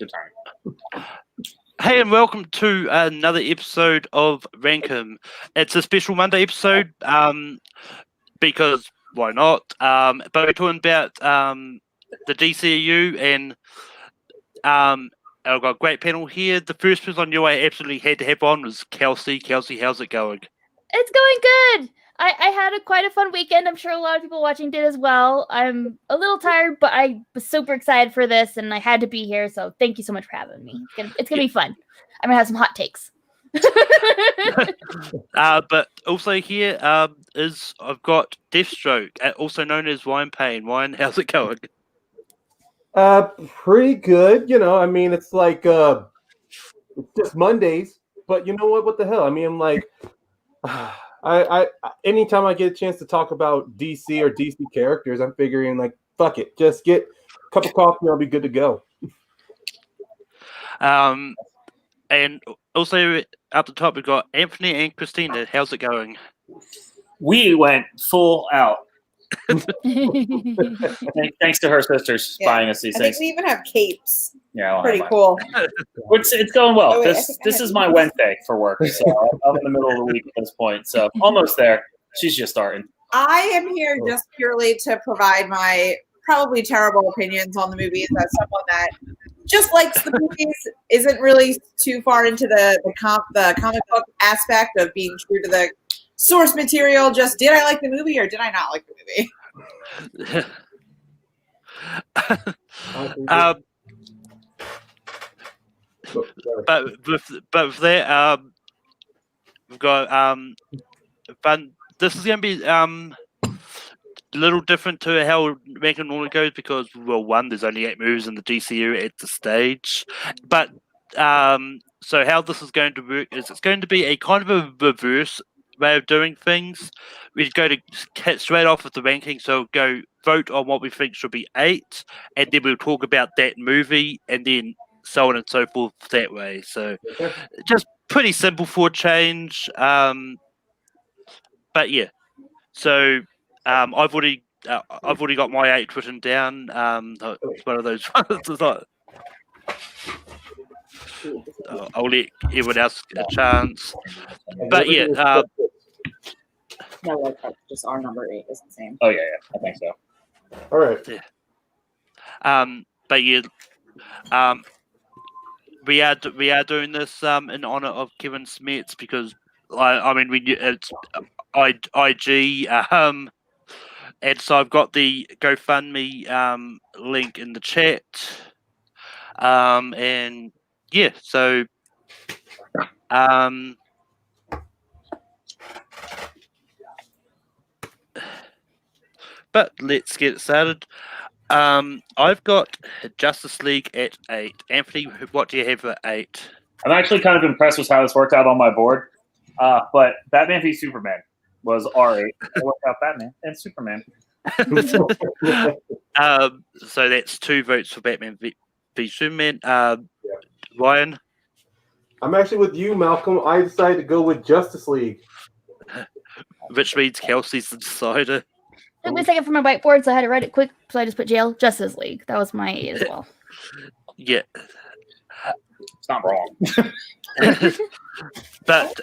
Good time. Hey, and welcome to another episode of Rankum. It's a special Monday episode, because why not? But we're talking about the DCEU, and I've got a great panel here. The first person I knew I absolutely had to have on was Kelsey. Kelsey, how's it going? It's going good. I had quite a fun weekend. I'm sure a lot of people watching did as well. I'm a little tired, but I was super excited for this, and I had to be here. So thank you so much for having me. It's gonna be fun. I'm gonna have some hot takes. But also here is I've got Deathstroke, also known as Wine Pain. Wine, how's it going? Pretty good. You know, I mean, it's like it's just Mondays, but you know what? What the hell? I mean, I'm like, I anytime I get a chance to talk about DC or DC characters, I'm figuring like, fuck it, just get a cup of coffee, and I'll be good to go. And also up the top we've got Anthony and Christina. How's it going? We went full out. Thanks to her sisters buying us these I things. think we even have capes. Yeah, I'll Pretty have cool. It's going well. Oh, wait, this is my Wednesday for work, so I'm in the middle of the week at this point. So almost there. She's just starting. I am here just purely to provide my probably terrible opinions on the movies as someone that just likes the movies, isn't really too far into the comic book aspect of being true to the source material. Just did I like the movie or did I not like the movie? But with that, we've got fun. This is going to be a little different to how Rankin normally goes because, well, one, there's only 8 movies in the DCU at the stage. But so how this is going to work is it's going to be a kind of a reverse way of doing things. We go to hit straight off with the ranking, so go vote on what we think should be 8, and then we'll talk about that movie, and then so on and so forth that way. So just pretty simple for a change. But yeah, so I've already got my 8 written down. It's one of those ones. I'll let everyone else a chance. But yeah, no, like just our number 8 is the same. Oh yeah, I think so. All right. Yeah. But yeah, we are doing this in honor of Kevin Smets because I mean it's IG and so I've got the GoFundMe link in the chat, and yeah, so but let's get started. I've got Justice League at 8. Anthony, what do you have at 8? I'm actually kind of impressed with how this worked out on my board. But Batman v Superman was R8. It worked out Batman and Superman. So that's 2 votes for Batman v Superman. Ryan? I'm actually with you, Malcolm. I decided to go with Justice League. Which means Kelsey's the decider. Took me a second for my whiteboard, so I had to write it quick. So I just put jail, Justice League. That was my 8 as well. Yeah. It's not wrong. But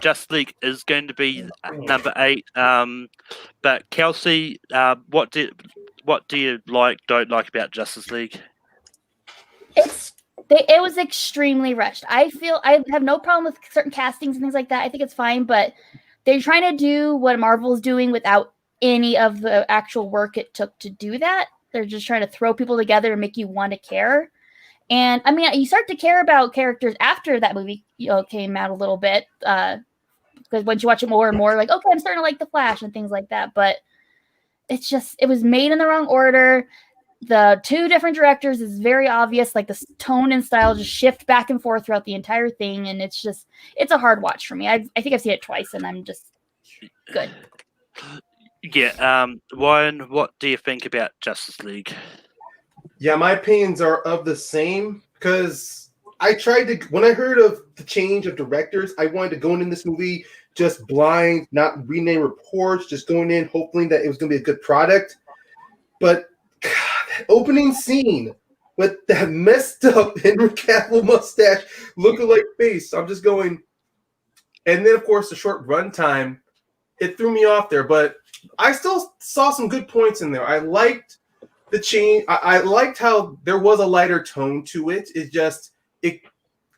Justice League is going to be number 8. But Kelsey, what do you don't like about Justice League? It was extremely rushed. I have no problem with certain castings and things like that. I think it's fine, but they're trying to do what Marvel's doing without any of the actual work it took to do that. They're just trying to throw people together and make you want to care. And I mean, you start to care about characters after that movie came out a little bit, because once you watch it more and more, like, okay, I'm starting to like The Flash and things like that. But it was made in the wrong order. The 2 different directors is very obvious. Like the tone and style just shift back and forth throughout the entire thing, and it's a hard watch for me. I think I've seen it twice, and I'm just good. Yeah, Ryan, what do you think about Justice League? Yeah, my opinions are of the same because I tried to, when I heard of the change of directors, I wanted to go in this movie just blind, not reading any reports, just going in hoping that it was going to be a good product. But God, opening scene with that messed up Henry Cavill mustache, lookalike face. I'm just going. And then, of course, the short runtime, it threw me off there. But I still saw some good points in there. I liked the change. I liked how there was a lighter tone to it. It just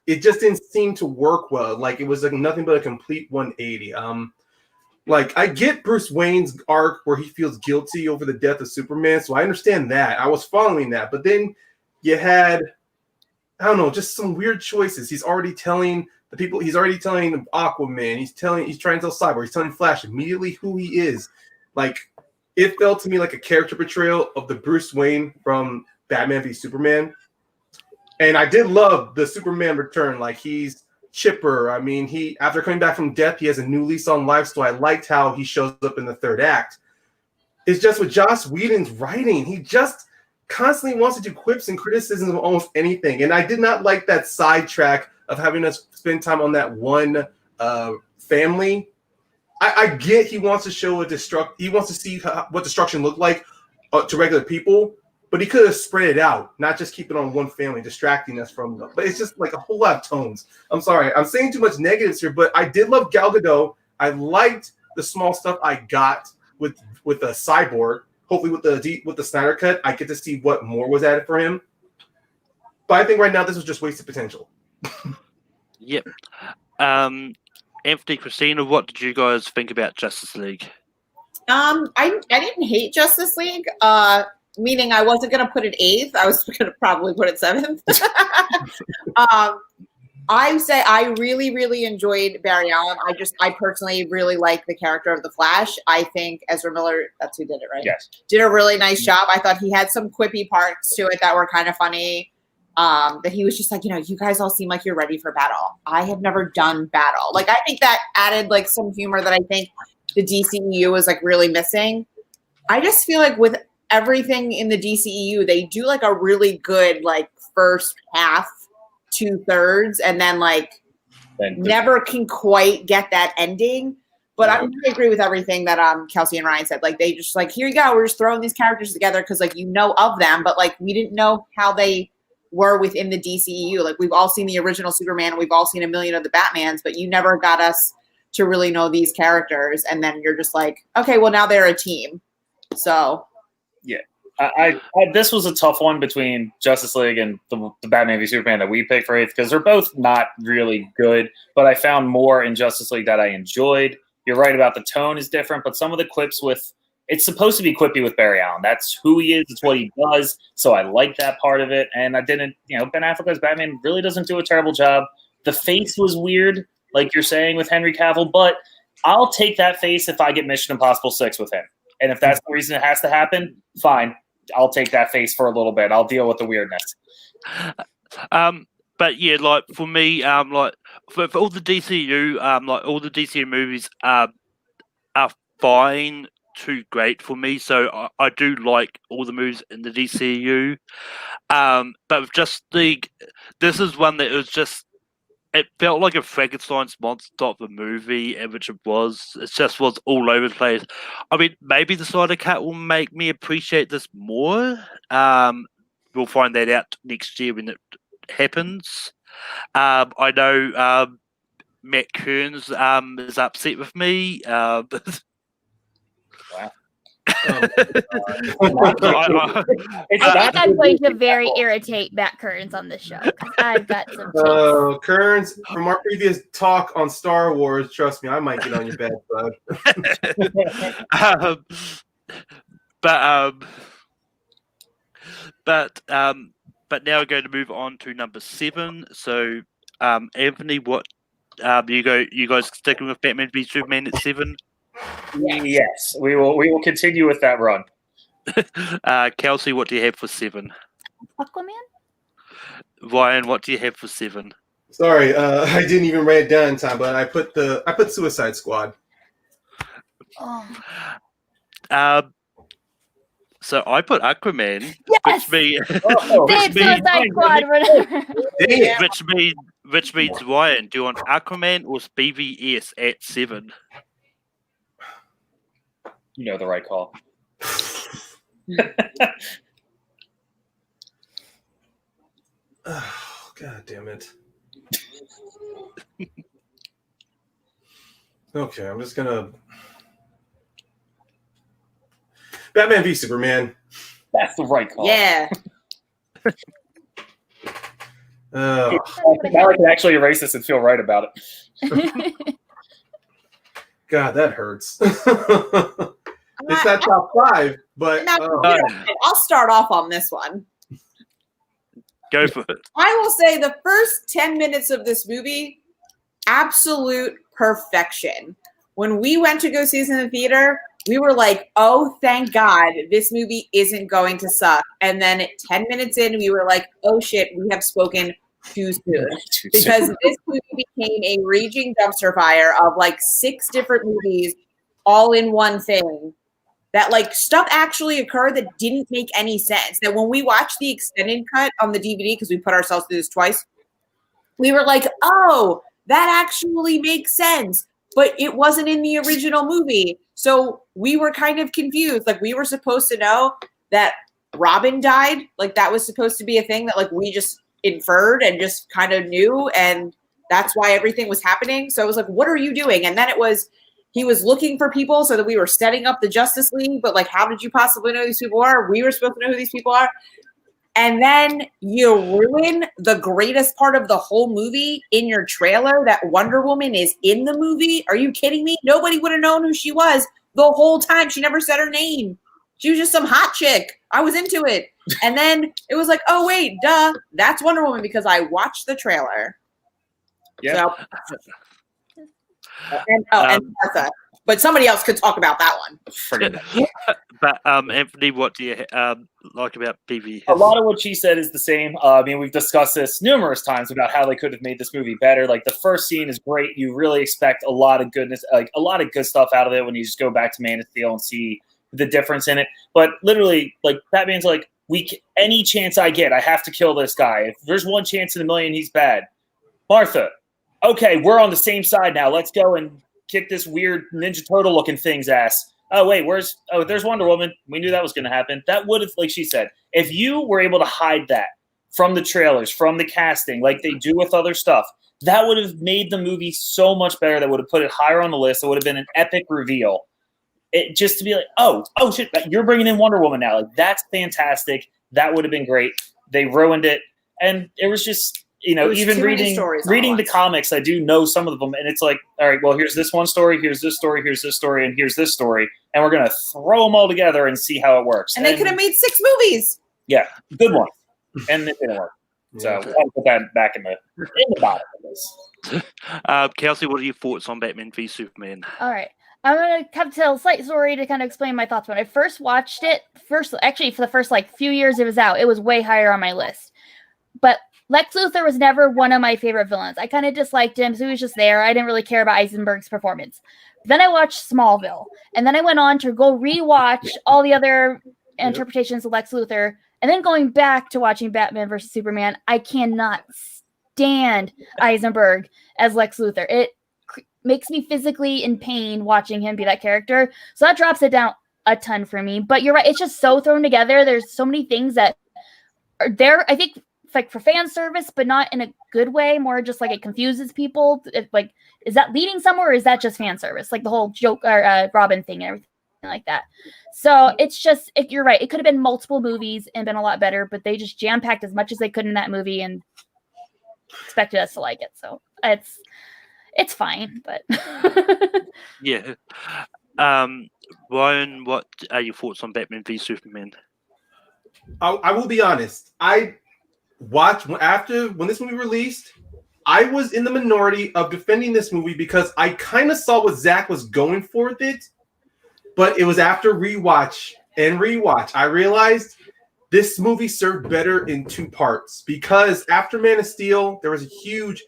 didn't seem to work well. Like it was like nothing but a complete 180. Like I get Bruce Wayne's arc where he feels guilty over the death of Superman, so I understand that. I was following that, but then you had, I don't know, just some weird choices. He's already telling Aquaman, he's trying to tell Cyborg, he's telling Flash immediately who he is. Like it felt to me like a character portrayal of the Bruce Wayne from Batman v Superman. And I did love the Superman return. Like he's chipper. I mean, he after coming back from death, he has a new lease on life. So I liked how he shows up in the third act. It's just with Joss Whedon's writing, he just constantly wants to do quips and criticisms of almost anything. And I did not like that sidetrack of having us spend time on that one family. I get he wants to show he wants to see what destruction looked like to regular people. But he could have spread it out, not just keep it on one family, distracting us from them. But it's just like a whole lot of tones. I'm sorry. I'm saying too much negatives here, but I did love Gal Gadot. I liked the small stuff I got with a Cyborg. Hopefully with the Snyder Cut, I get to see what more was added for him. But I think right now this was just wasted potential. Yep. Anthony, Christina, what did you guys think about Justice League? I didn't hate Justice League. Meaning I wasn't going to put it 8th. I was going to probably put it 7th. I say I really, really enjoyed Barry Allen. I personally really like the character of the Flash. I think Ezra Miller, that's who did it, right? Yes. Did a really nice job. I thought he had some quippy parts to it that were kind of funny. That he was just like, you guys all seem like you're ready for battle. I have never done battle. Like, I think that added like some humor that I think the DCEU was like really missing. I just feel like with everything in the DCEU, they do like a really good like first half, 2/3, and then like never can quite get that ending. But I really agree with everything that Kelsey and Ryan said. Like they just like, here you go, we're just throwing these characters together because like of them, but like we didn't know how they were within the DCEU. Like we've all seen the original Superman, and we've all seen a million of the Batmans, but you never got us to really know these characters. And then you're just like, okay, well now they're a team. So yeah, I this was a tough one between Justice League and the Batman v Superman that we picked for 8th because they're both not really good. But I found more in Justice League that I enjoyed. You're right about the tone is different, but some of the quips it's supposed to be quippy with Barry Allen. That's who he is. It's what he does. So I like that part of it. And I didn't, Ben Affleck's Batman really doesn't do a terrible job. The face was weird, like you're saying with Henry Cavill, but I'll take that face if I get Mission Impossible 6 with him. And if that's the reason it has to happen, fine. I'll take that face for a little bit. I'll deal with the weirdness. But yeah, like for me, like for all the DCU, like all the DCU movies are fine to great for me. So I do like all the movies in the DCU. But with Justice League, this is one that was just. It felt like a Frankenstein's monster of a movie, which it was. It just was all over the place. I mean, maybe the Snyder Cut will make me appreciate this more. We'll find that out next year when it happens. I know Matt Kearns is upset with me. Wow. I think I'm going to very irritate Matt Kearns on this show. I've got some. Kearns, from our previous talk on Star Wars, trust me, I might get on your bad side. But now we're going to move on to number 7. So, Anthony, what you guys sticking with Batman v Superman at 7? Yes, we will continue with that run. Kelsey, what do you have for 7? Aquaman? Ryan, what do you have for 7? Sorry, I didn't even write it down in time, but I put Suicide Squad. Oh. So I put Aquaman, Yes! Suicide Squad. Which means Ryan, do you want Aquaman or BVS at 7? You know the right call. Oh, God damn it. Okay, I'm just gonna. Batman v Superman. That's the right call. Yeah. Uh, Now I can actually erase this and feel right about it. God, that hurts. It's not top 5, but Now, I'll start off on this one. Go for it. I will say the first 10 minutes of this movie, absolute perfection. When we went to go see this in the theater, we were like, oh, thank God, this movie isn't going to suck. And then 10 minutes in, we were like, oh shit, we have spoken too soon. Because this movie became a raging dumpster fire of like 6 different movies all in one thing. That like stuff actually occurred that didn't make any sense. That when we watched the extended cut on the DVD, because we put ourselves through this twice, we were like, oh, that actually makes sense. But it wasn't in the original movie. So we were kind of confused. Like we were supposed to know that Robin died. Like that was supposed to be a thing that like we just inferred and just kind of knew. And that's why everything was happening. So it was like, what are you doing? And then it was, he was looking for people so that we were setting up the Justice League. But like, how did you possibly know who these people are? We were supposed to know who these people are. And then you ruin the greatest part of the whole movie in your trailer that Wonder Woman is in the movie. Are you kidding me? Nobody would have known who she was the whole time. She never said her name. She was just some hot chick. I was into it. And then it was like, oh, wait, duh. That's Wonder Woman because I watched the trailer. Yeah. So, and Martha. But somebody else could talk about that one. But Anthony, what do you like about PV? A lot of what she said is the same. I mean, we've discussed this numerous times about how they could have made this movie better. Like the first scene is great. You really expect a lot of goodness, like a lot of good stuff out of it when you just go back to Man of Steel and see the difference in it. But literally, like Batman's like, any chance I get, I have to kill this guy. If there's one chance in a million, he's bad. Martha, okay, we're on the same side now. Let's go and kick this weird Ninja Turtle looking thing's ass. Oh, wait, there's Wonder Woman. We knew that was going to happen. That would have, like she said, if you were able to hide that from the trailers, from the casting, like they do with other stuff, that would have made the movie so much better. That would have put it higher on the list. It would have been an epic reveal. It just to be like, oh shit, you're bringing in Wonder Woman now. Like that's fantastic. That would have been great. They ruined it. And it was just, even reading the comics, I do know some of them, and it's like, all right, well, here's this one story, here's this story, here's this story, and here's this story, and we're gonna throw them all together and see how it works. And they could have made 6 movies. Yeah, good one, and it didn't work. So I'll put that back in the bottom of this. Kelsey, what are your thoughts on Batman v Superman? All right. I'm going to tell a slight story to kind of explain my thoughts. When I first watched it, for the first few years it was out, it was way higher on my list. But Lex Luthor was never one of my favorite villains. I kind of disliked him, so he was just there. I didn't really care about Eisenberg's performance. Then I watched Smallville, and then I went on to go rewatch all the other interpretations of Lex Luthor, and then going back to watching Batman versus Superman, I cannot stand Eisenberg as Lex Luthor. It makes me physically in pain watching him be that character, so that drops it down a ton for me. But you're right, it's just so thrown together. There's so many things that are there, I think, like for fan service, but not in a good way, more just like it confuses people. Like, is that leading somewhere, or is that just fan service? Like the whole joke or Robin thing and everything like that. So it's just, you're right, it could have been multiple movies and been a lot better, but they just jam-packed as much as they could in that movie and expected us to like it. So it's fine, but yeah. Ryan, what are your thoughts on Batman v Superman? I will be honest. I watched when this movie released. I was in the minority of defending this movie because I kind of saw what Zach was going for with it, but it was after rewatch I realized this movie served better in 2 parts, because after Man of Steel there was a huge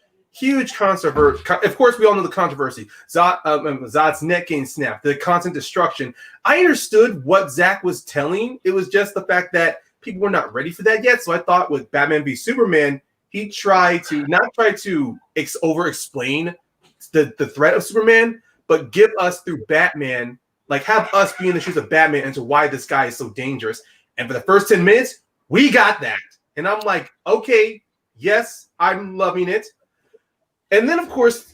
controversy. Of course, we all know the controversy. Zod's neck getting snapped, the constant destruction. I understood what Zach was telling. It was just the fact that people were not ready for that yet. So I thought with Batman v Superman, he tried to not try to over-explain the threat of Superman, but give us through Batman, like have us be in the shoes of Batman into why this guy is so dangerous. And for the first 10 minutes, we got that. And I'm like, okay, yes, I'm loving it. And then, of course,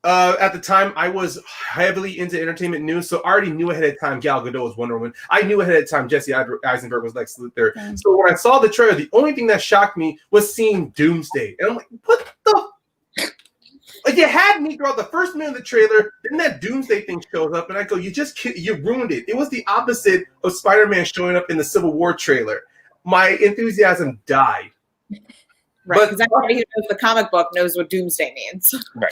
at the time, I was heavily into entertainment news, so I already knew ahead of time Gal Gadot was Wonder Woman. I knew ahead of time Jesse Eisenberg was Lex Luthor. So when I saw the trailer, the only thing that shocked me was seeing Doomsday. And I'm like, what the? Like, you had me throughout the first minute of the trailer, then that Doomsday thing shows up, and I go, you ruined it. It was the opposite of Spider-Man showing up in the Civil War trailer. My enthusiasm died. Right, because everybody who knows the comic book knows what Doomsday means. Right.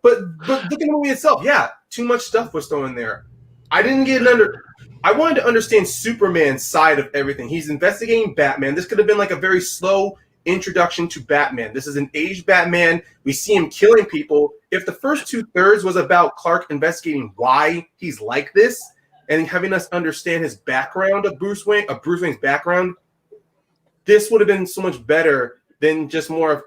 But look at the movie itself. Yeah, too much stuff was thrown in there. I wanted to understand Superman's side of everything. He's investigating Batman. This could have been like a very slow introduction to Batman. This is an aged Batman. We see him killing people. If the first 2/3 was about Clark investigating why he's like this and having us understand his background of Bruce Wayne's background, this would have been so much better than just more of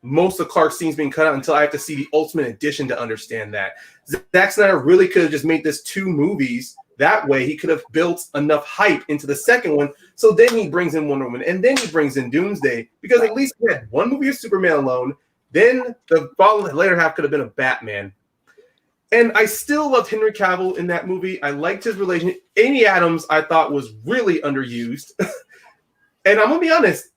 most of Clark's scenes being cut out until I have to see the Ultimate Edition to understand that. Zack Snyder really could have just made this 2 movies. That way, he could have built enough hype into the second one. So then he brings in Wonder Woman, and then he brings in Doomsday, because at least we had 1 movie of Superman alone. Then the later half could have been a Batman. And I still loved Henry Cavill in that movie. I liked his relation. Amy Adams, I thought, was really underused. And I'm going to be honest,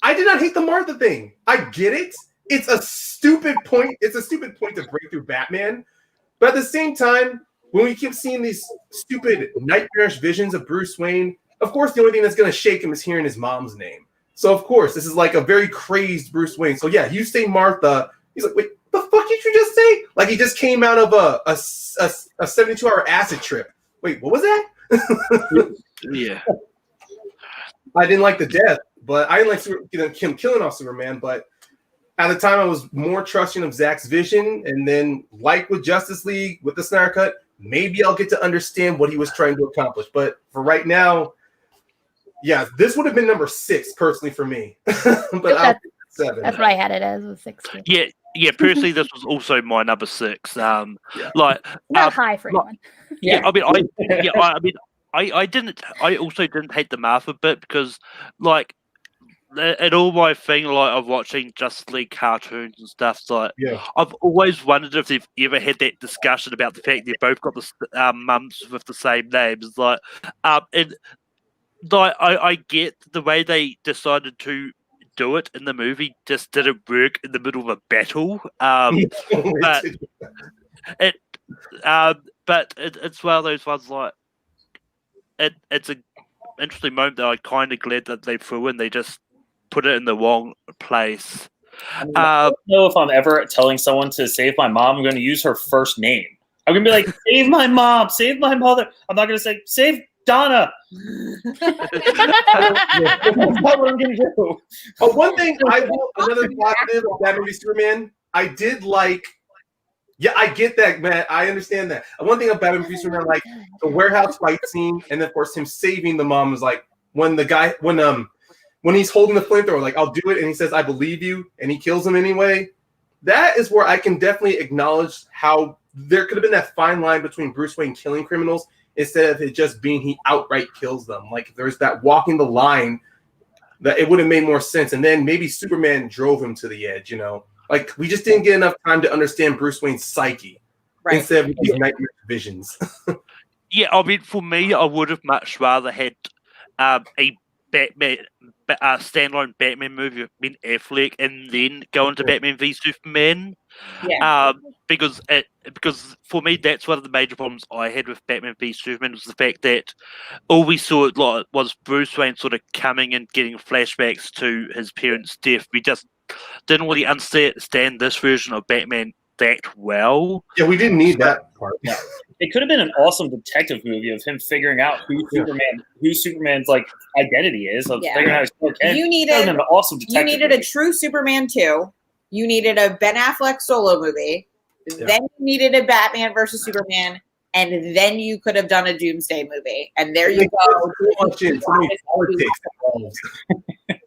I did not hate the Martha thing. I get it. It's a stupid point. It's a stupid point to break through Batman. But at the same time, when we keep seeing these stupid nightmarish visions of Bruce Wayne, of course, the only thing that's going to shake him is hearing his mom's name. So, of course, this is like a very crazy Bruce Wayne. So, yeah, you say Martha. He's like, wait, the fuck did you just say? Like he just came out of a 72-hour acid trip. Wait, what was that? Yeah. I didn't like the death, but I didn't like him killing off Superman. But at the time, I was more trusting of Zack's vision. And then, like with Justice League, with the Snyder Cut, maybe I'll get to understand what he was trying to accomplish. But for right now, yeah, this would have been number 6 personally for me. But I'll 7. That's what I had it as, was 6. Yeah. Personally, this was also my number 6. Like Not high for anyone. I also didn't hate the Martha bit because, like, in all my thing, like, of watching Justice League cartoons and stuff, like, I've always wondered if they've ever had that discussion about the fact they both got the mums with the same names, like, and like I get the way they decided to do it in the movie just didn't work in the middle of a battle, but it's one of those ones like. It's an interesting moment that I'm kind of glad that they threw in. They just put it in the wrong place. I don't know if I'm ever telling someone to save my mom. I'm going to use her first name. I'm going to be like, save my mom, save my mother. I'm not going to say, save Donna. That's not what I'm going to do. Oh, one thing another positive of Batman v Superman, I did like. Yeah, I get that, man. I understand that. One thing about Batman v Superman, like the warehouse fight scene, and of course him saving the mom is like when he's holding the flamethrower, like I'll do it, and he says I believe you, and he kills him anyway. That is where I can definitely acknowledge how there could have been that fine line between Bruce Wayne killing criminals instead of it just being he outright kills them. Like there's that walking the line that it would have made more sense, and then maybe Superman drove him to the edge, you know. Like, we just didn't get enough time to understand Bruce Wayne's psyche instead of these nightmare visions. Yeah, I mean, for me, I would have much rather had a Batman, standalone Batman movie with Ben Affleck and then go into Batman v Superman. Yeah. Because for me, that's one of the major problems I had with Batman v Superman was the fact that all we saw was Bruce Wayne sort of coming and getting flashbacks to his parents' death. We just didn't really understand this version of Batman that well. Yeah, we didn't need that part. Yeah. It could have been an awesome detective movie of him figuring out who Superman's like identity is. Of figuring out his you needed an awesome detective. You needed a true Superman 2. You needed a Ben Affleck solo movie. Yeah. Then you needed a Batman versus Superman, and then you could have done a Doomsday movie. And there you go.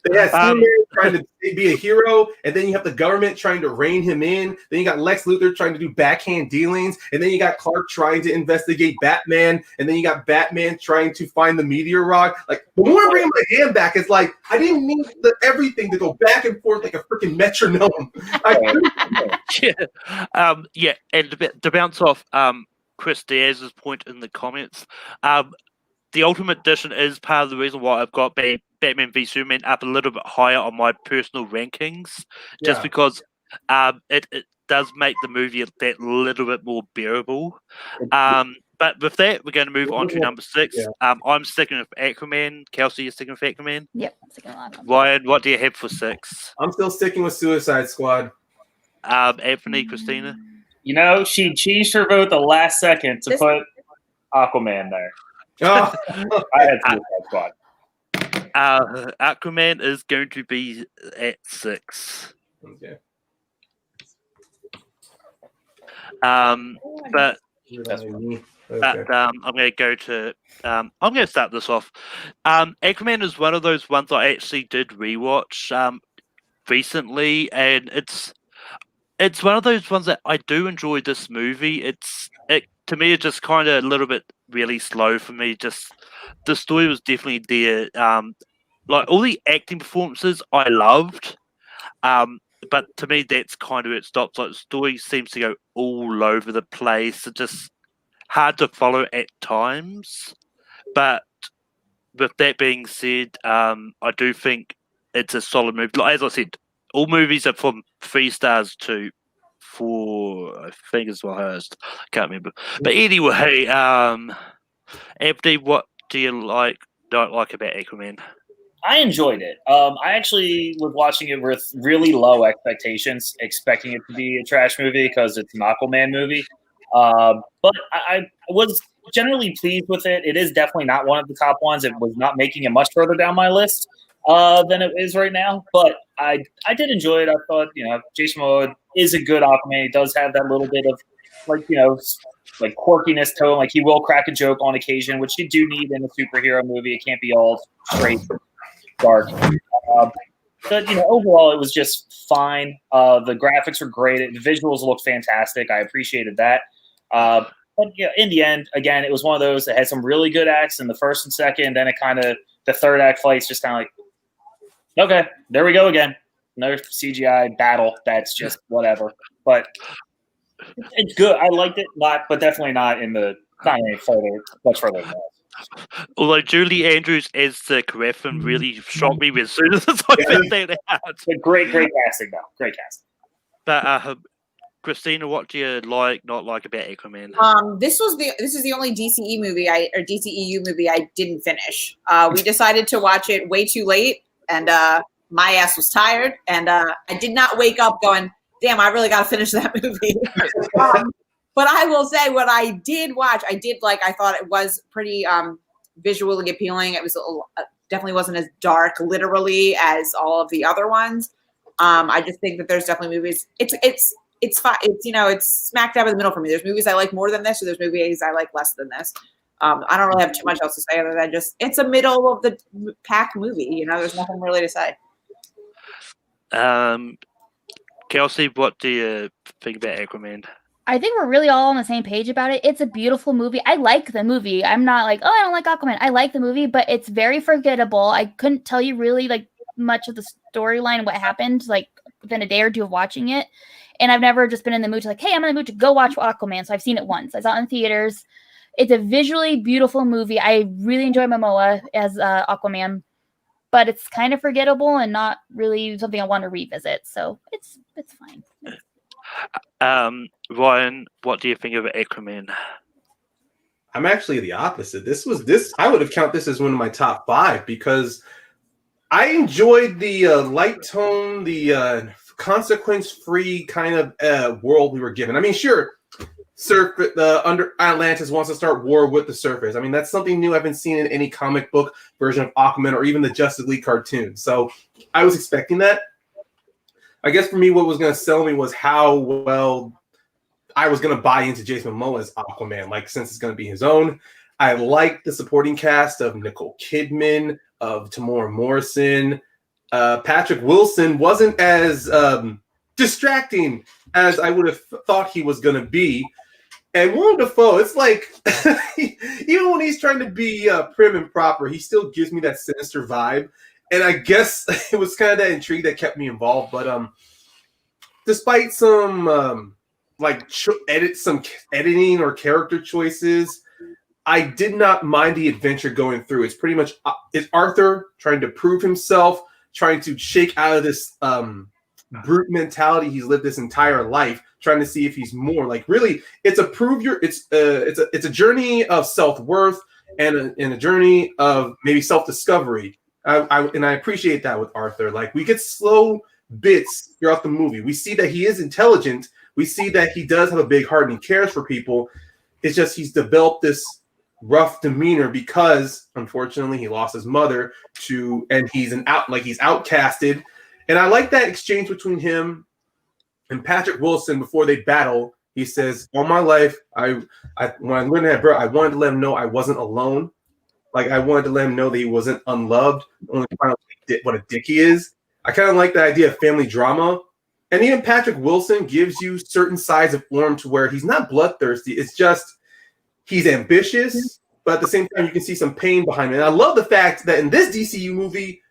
They had Superman trying to be a hero, and then you have the government trying to rein him in. Then you got Lex Luthor trying to do backhand dealings, and then you got Clark trying to investigate Batman, and then you got Batman trying to find the meteor rock. Like, the more I bring my hand back, it's like I didn't need everything to go back and forth like a freaking metronome. Yeah, and to bounce off Chris Diaz's point in the comments, the Ultimate Edition is part of the reason why I've got Batman v Superman up a little bit higher on my personal rankings, just because it does make the movie that little bit more bearable. But with that, we're going to move on to number 6. I'm sticking with Aquaman. Kelsey, you're sticking with Aquaman? Yep, sticking with Aquaman. Ryan, what do you have for 6? I'm still sticking with Suicide Squad. Anthony, Christina? You know, she changed her vote the last second to put Aquaman there. Oh. I had Suicide Squad. Aquaman is going to be at 6. Okay. But I'm going to go to. I'm going to start this off. Aquaman is one of those ones I actually did rewatch recently, and it's one of those ones that I do enjoy. This movie, to me, it's just kind of a little bit really slow for me. Just the story was definitely there. Like all the acting performances, I loved. But to me, that's kind of where it stops. Like the story seems to go all over the place. It's just hard to follow at times. But with that being said, I do think it's a solid movie. Like, as I said, all movies are from 3 stars to 4. I think is what I heard. Can't remember. But anyway, Anthony, what do you don't like about Aquaman? I enjoyed it. I actually was watching it with really low expectations, expecting it to be a trash movie because it's an Aquaman movie. But I was generally pleased with it. It is definitely not one of the top ones. It was not making it much further down my list than it is right now. But I did enjoy it. I thought, Jason Momoa is a good Aquaman. He does have that little bit of, like quirkiness to him. Like, he will crack a joke on occasion, which you do need in a superhero movie. It can't be all straight dark. But overall, it was just fine. The graphics were great. The visuals looked fantastic. I appreciated that. But in the end, again, it was one of those that had some really good acts in the first and second. Then the third act fight's just kind of like, okay, there we go again. Another CGI battle. That's just whatever. But it's good. I liked it, but definitely not much further than that. Although Julie Andrews as the Griffin really shocked me as soon as I found that out. It's a great casting, though. Great casting. But Christina, what do you not like about Aquaman? This is the only DCEU movie I didn't finish. We decided to watch it way too late, and my ass was tired, and I did not wake up going, "Damn, I really got to finish that movie." But I will say, what I did watch, I thought it was pretty visually appealing. It was definitely wasn't as dark, literally, as all of the other ones. I just think that there's definitely movies. It's fine. It's smack dab in the middle for me. There's movies I like more than this, or there's movies I like less than this. I don't really have too much else to say other than it's a middle of the pack movie. There's nothing really to say. Kelsey, what do you think about Aquaman? I think we're really all on the same page about it. It's a beautiful movie. I like the movie. I'm not like, oh, I don't like Aquaman. I like the movie, but it's very forgettable. I couldn't tell you really much of the storyline, what happened within a day or two of watching it. And I've never just been in the mood to hey, I'm in the mood to go watch Aquaman. So I've seen it once. I saw it in theaters. It's a visually beautiful movie. I really enjoy Momoa as Aquaman, but it's kind of forgettable and not really something I want to revisit. So it's fine. Ryan, what do you think of Aquaman? I'm actually the opposite. I would have counted this as one of my top 5 because I enjoyed the light tone, the consequence-free kind of world we were given. I mean, sure, under Atlantis wants to start war with the surface. I mean, that's something new I haven't seen in any comic book version of Aquaman or even the Justice League cartoon. So I was expecting that. I guess for me, what was going to sell me was how well I was going to buy into Jason Momoa's Aquaman, since it's going to be his own. I like the supporting cast of Nicole Kidman, of Tamora Morrison. Patrick Wilson wasn't as distracting as I would have thought he was going to be. And Willem Dafoe, it's like, even when he's trying to be prim and proper, he still gives me that sinister vibe. And I guess it was kind of that intrigue that kept me involved. But despite some editing or character choices, I did not mind the adventure going through. It's pretty much it's Arthur trying to prove himself, trying to shake out of this brute mentality he's lived this entire life, trying to see if he's more. Like, really, it's a journey of self-worth and a journey of maybe self-discovery. I appreciate that with Arthur. Like, we get slow bits throughout the movie. We see that he is intelligent. We see that he does have a big heart and he cares for people. It's just he's developed this rough demeanor because, unfortunately, he lost his mother and he's outcasted. And I like that exchange between him and Patrick Wilson before they battle. He says, "All my life, when I learned that, bro, I wanted to let him know I wasn't alone. Like, I wanted to let him know that he wasn't unloved. Only find out what a dick he is." I kind of like the idea of family drama. And even Patrick Wilson gives you certain sides of Orm to where he's not bloodthirsty. It's just he's ambitious, but at the same time, you can see some pain behind it. And I love the fact that in this DCU movie,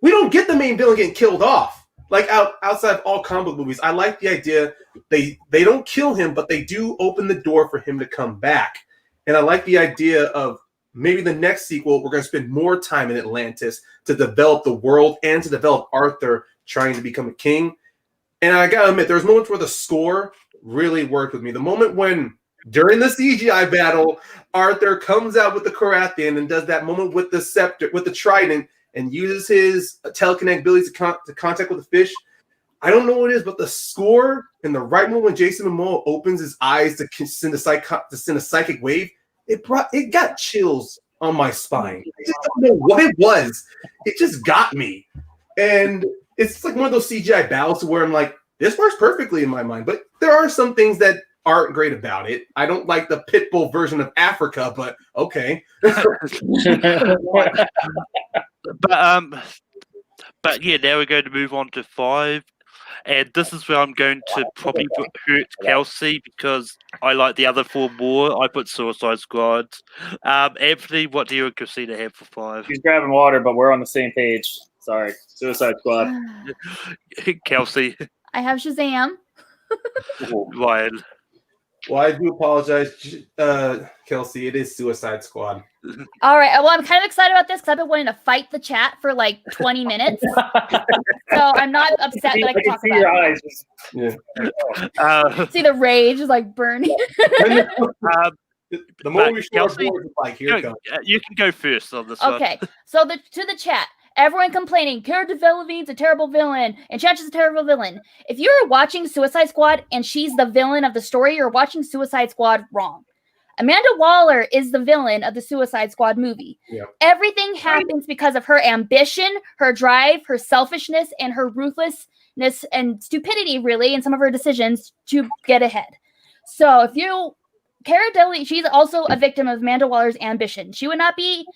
we don't get the main villain getting killed off. Like outside of all comic book movies, I like the idea they don't kill him, but they do open the door for him to come back. And I like the idea of maybe the next sequel, we're going to spend more time in Atlantis to develop the world and to develop Arthur trying to become a king. And I got to admit, there's moments where the score really worked with me. The moment when, during the CGI battle, Arthur comes out with the Carathian and does that moment with the scepter, with the trident, and uses his telekinetic ability to contact with the fish. I don't know what it is, but the score and the right moment when Jason Momoa opens his eyes to send a psychic wave, it got chills on my spine. I just don't know what it was. It just got me. And it's like one of those CGI battles where I'm like, this works perfectly in my mind. But there are some things that aren't great about it. I don't like the Pitbull version of Africa, but okay. But yeah, now we're going to move on to 5. And this is where I'm going to probably hurt Kelsey because I like the other 4 more. I put Suicide Squad. Anthony, what do you and Christina have for 5? He's grabbing water, but we're on the same page. Sorry. Suicide Squad. Kelsey. I have Shazam. Ryan. Well, I do apologize, Kelsey. It is Suicide Squad. All right. Well, I'm kind of excited about this because I've been wanting to fight the chat for like 20 minutes. So I'm not upset that I can talk about your it. eyes. See the rage is like burning. The more we show Kelsey, like, here it comes. You can go first on this one. Okay. So to the chat. Everyone complaining, Cara Delevingne's a terrible villain, and Chach is a terrible villain. If you're watching Suicide Squad and she's the villain of the story, you're watching Suicide Squad wrong. Amanda Waller is the villain of the Suicide Squad movie. Yeah. Everything happens because of her ambition, her drive, her selfishness, and her ruthlessness and stupidity, really, in some of her decisions to get ahead. So if you... Cara Delevingne, she's also a victim of Amanda Waller's ambition. She would not be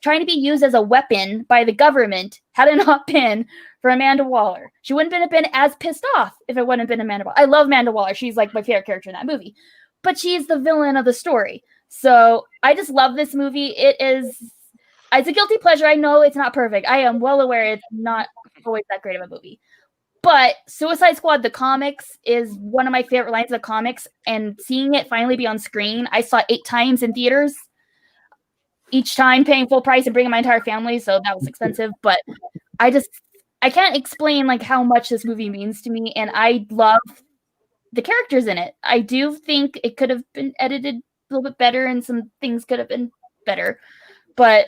trying to be used as a weapon by the government had it not been for Amanda Waller. She wouldn't have been as pissed off if it wouldn't have been Amanda Waller. I love Amanda Waller. She's like my favorite character in that movie. But she's the villain of the story. So I just love this movie. It's a guilty pleasure. I know it's not perfect. I am well aware it's not always that great of a movie. But Suicide Squad, the comics, is one of my favorite lines of the comics. And seeing it finally be on screen, I saw it 8 times in theaters. Each time paying full price and bringing my entire family, so that was expensive. But I can't explain like how much this movie means to me, and I love the characters in it. I do think it could have been edited a little bit better, and some things could have been better. But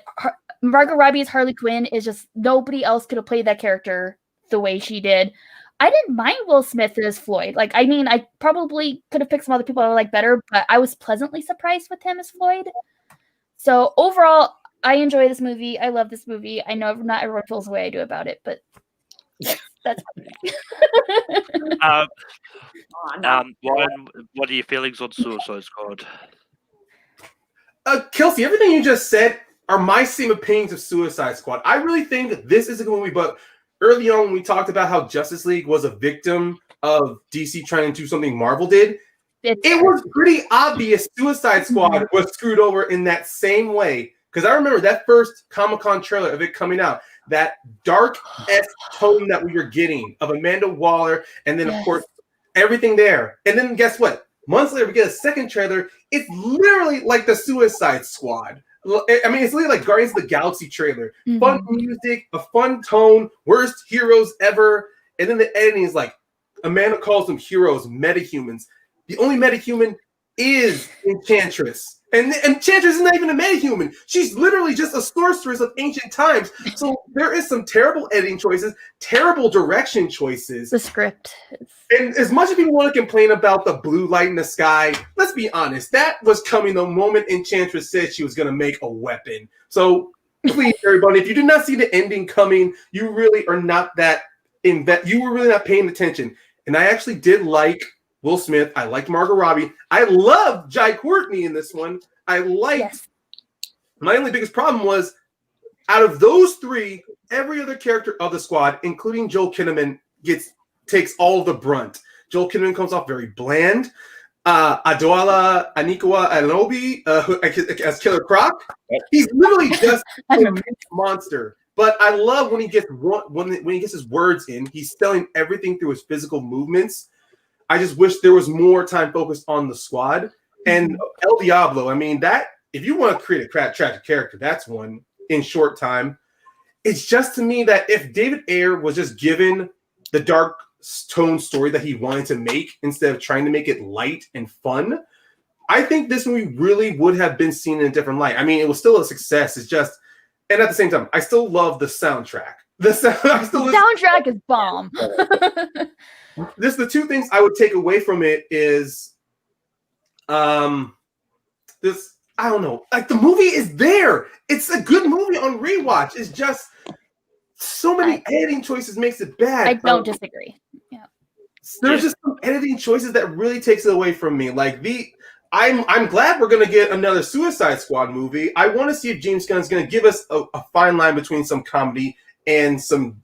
Margot Robbie's Harley Quinn is just nobody else could have played that character the way she did. I didn't mind Will Smith as Floyd. Like, I mean, I probably could have picked some other people I would like better, but I was pleasantly surprised with him as Floyd. So overall, I enjoy this movie. I love this movie. I know not everyone feels the way I do about it, but that's Ryan, what are your feelings on Suicide Squad? Kelsey, everything you just said are my same opinions of Suicide Squad. I really think that this is a good movie, but early on when we talked about how Justice League was a victim of DC trying to do something Marvel did, it was pretty obvious Suicide Squad was screwed over in that same way. Because I remember that first Comic-Con trailer of it coming out, that dark-esque tone that we were getting of Amanda Waller, and then, of course, everything there. And then guess what? Months later, we get a second trailer. It's literally like the Suicide Squad. I mean, it's literally like Guardians of the Galaxy trailer. Fun music, a fun tone, worst heroes ever. And then the editing is like, Amanda calls them heroes, metahumans. The only metahuman is Enchantress. And Enchantress is not even a metahuman. She's literally just a sorceress of ancient times. So there is some terrible editing choices, terrible direction choices. The script. And as much as people want to complain about the blue light in the sky, let's be honest, that was coming the moment Enchantress said she was going to make a weapon. So please, everybody, if you did not see the ending coming, you really are not that you were really not paying attention. And I actually did like Will Smith. I liked Margot Robbie. I love Jai Courtney in this one. I liked. My only biggest problem was, out of those three, every other character of the squad, including Joel Kinnaman, takes all the brunt. Joel Kinnaman comes off very bland. Adola Anikawa Anobi as Killer Croc. He's literally just a monster. But I love when he gets his words in. He's selling everything through his physical movements. I just wish there was more time focused on the squad. And El Diablo, I mean, that if you want to create a tragic character, that's one in short time. It's just to me that if David Ayer was just given the dark tone story that he wanted to make instead of trying to make it light and fun, I think this movie really would have been seen in a different light. I mean, it was still a success. It's just, and at the same time, I still love the soundtrack. The soundtrack is bomb. The two things I would take away from it is, this, I don't know, like the movie is there. It's a good movie on rewatch. It's just so many editing choices makes it bad. I don't disagree. Yeah. There's just some editing choices that really takes it away from me. Like I'm glad we're gonna get another Suicide Squad movie. I want to see if James Gunn's gonna give us a fine line between some comedy and some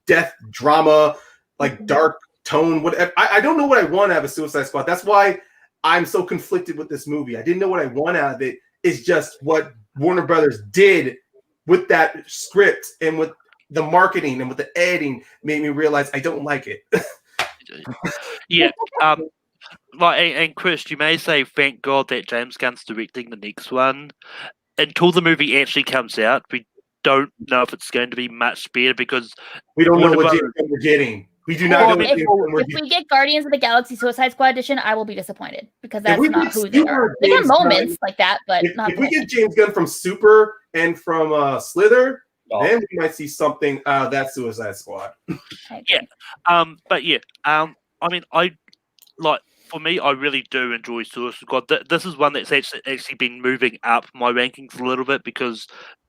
death drama, like dark tone. Whatever. I don't know what I want out of a Suicide Squad. That's why I'm so conflicted with this movie. I didn't know what I want out of it. It's just what Warner Brothers did with that script and with the marketing and with the editing made me realize I don't like it. Yeah. And Chris, you may say, thank God that James Gunn's directing the next one. Until the movie actually comes out, we don't know if it's going to be much better because we don't know what James Gunn we're getting. We do not know if we get Guardians of the Galaxy Suicide Squad edition, I will be disappointed because that's not who they are. They got moments like that, but not. If we get James Gunn from Super and from Slither, then we might see something that Suicide Squad. Yeah, but yeah, I mean, for me, I really do enjoy Suicide Squad. This is one that's actually been moving up my rankings a little bit because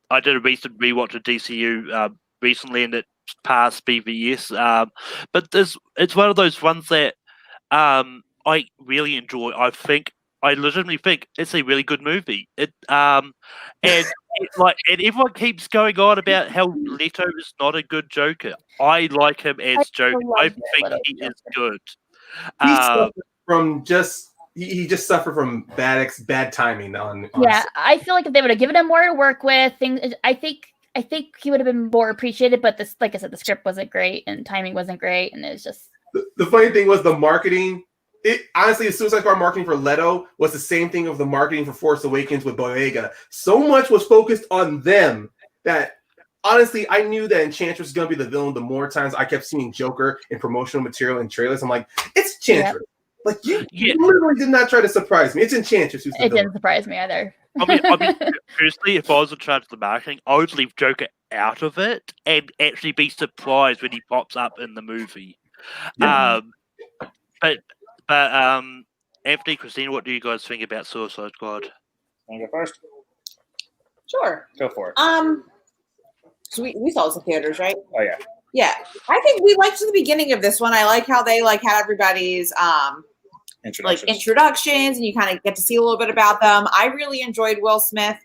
I did a recent rewatch of DCU recently, and it passed BVS. But it's one of those ones that I really enjoy. I legitimately think it's a really good movie. And everyone keeps going on about how Leto is not a good Joker. I like him as Joker. I think he is good. He just suffered from bad timing on. Yeah, I feel like if they would have given him more to work with, I think he would have been more appreciated. But this, like I said, the script wasn't great and timing wasn't great, and it was just. The funny thing was the marketing. Honestly, the Suicide Squad marketing for Leto was the same thing of the marketing for Force Awakens with Boyega. So much was focused on them that honestly, I knew that Enchantress was going to be the villain. The more times I kept seeing Joker in promotional material and trailers, I'm like, it's Enchantress. Yep. Like you literally did not try to surprise me. It's Enchantress who's the villain. Didn't surprise me either. I mean, personally, if I was in charge of the marketing, I would leave Joker out of it and actually be surprised when he pops up in the movie. Yeah. But Anthony, Christina, what do you guys think about Suicide Squad? Want to go first? Sure. Go for it. So we saw this in theaters, right? Oh yeah. Yeah, I think we liked the beginning of this one. I like how they had everybody's introductions, and you kind of get to see a little bit about them. I really enjoyed Will Smith.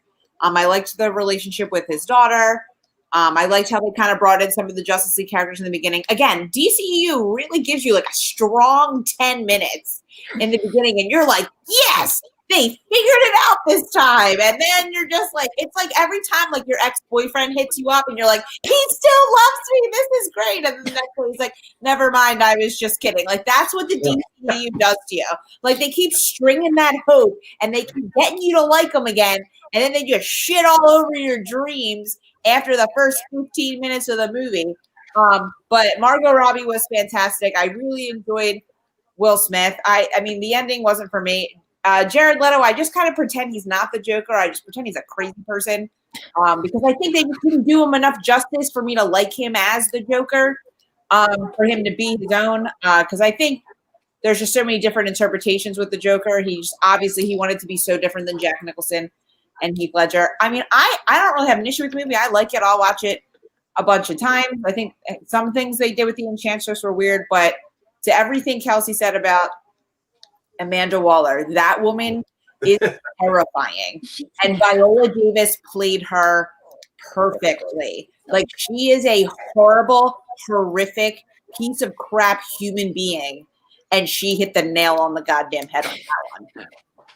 I liked the relationship with his daughter. I liked how they kind of brought in some of the Justice League characters in the beginning. Again, DCEU really gives you like a strong 10 minutes in the beginning, and you're like, yes, they figured it out this time. And then you're just like, it's like every time like your ex-boyfriend hits you up and you're like, he still loves me. This is great. And then the next one he's like, never mind, I was just kidding. Like that's what the DCEU does to you. Like they keep stringing that hope and they keep getting you to like them again. And then they just shit all over your dreams after the first 15 minutes of the movie. But Margot Robbie was fantastic. I really enjoyed Will Smith. I mean, the ending wasn't for me. Jared Leto, I just kind of pretend he's not the Joker. I just pretend he's a crazy person because I think they didn't do him enough justice for me to like him as the Joker, for him to be his own. Because I think there's just so many different interpretations with the Joker. Obviously he wanted to be so different than Jack Nicholson and Heath Ledger. I mean, I don't really have an issue with the movie. I like it. I'll watch it a bunch of times. I think some things they did with the Enchantress were weird, but to everything Kelsey said about Amanda Waller, that woman is terrifying. And Viola Davis played her perfectly. Like she is a horrible, horrific piece of crap human being. And she hit the nail on the goddamn head on that one.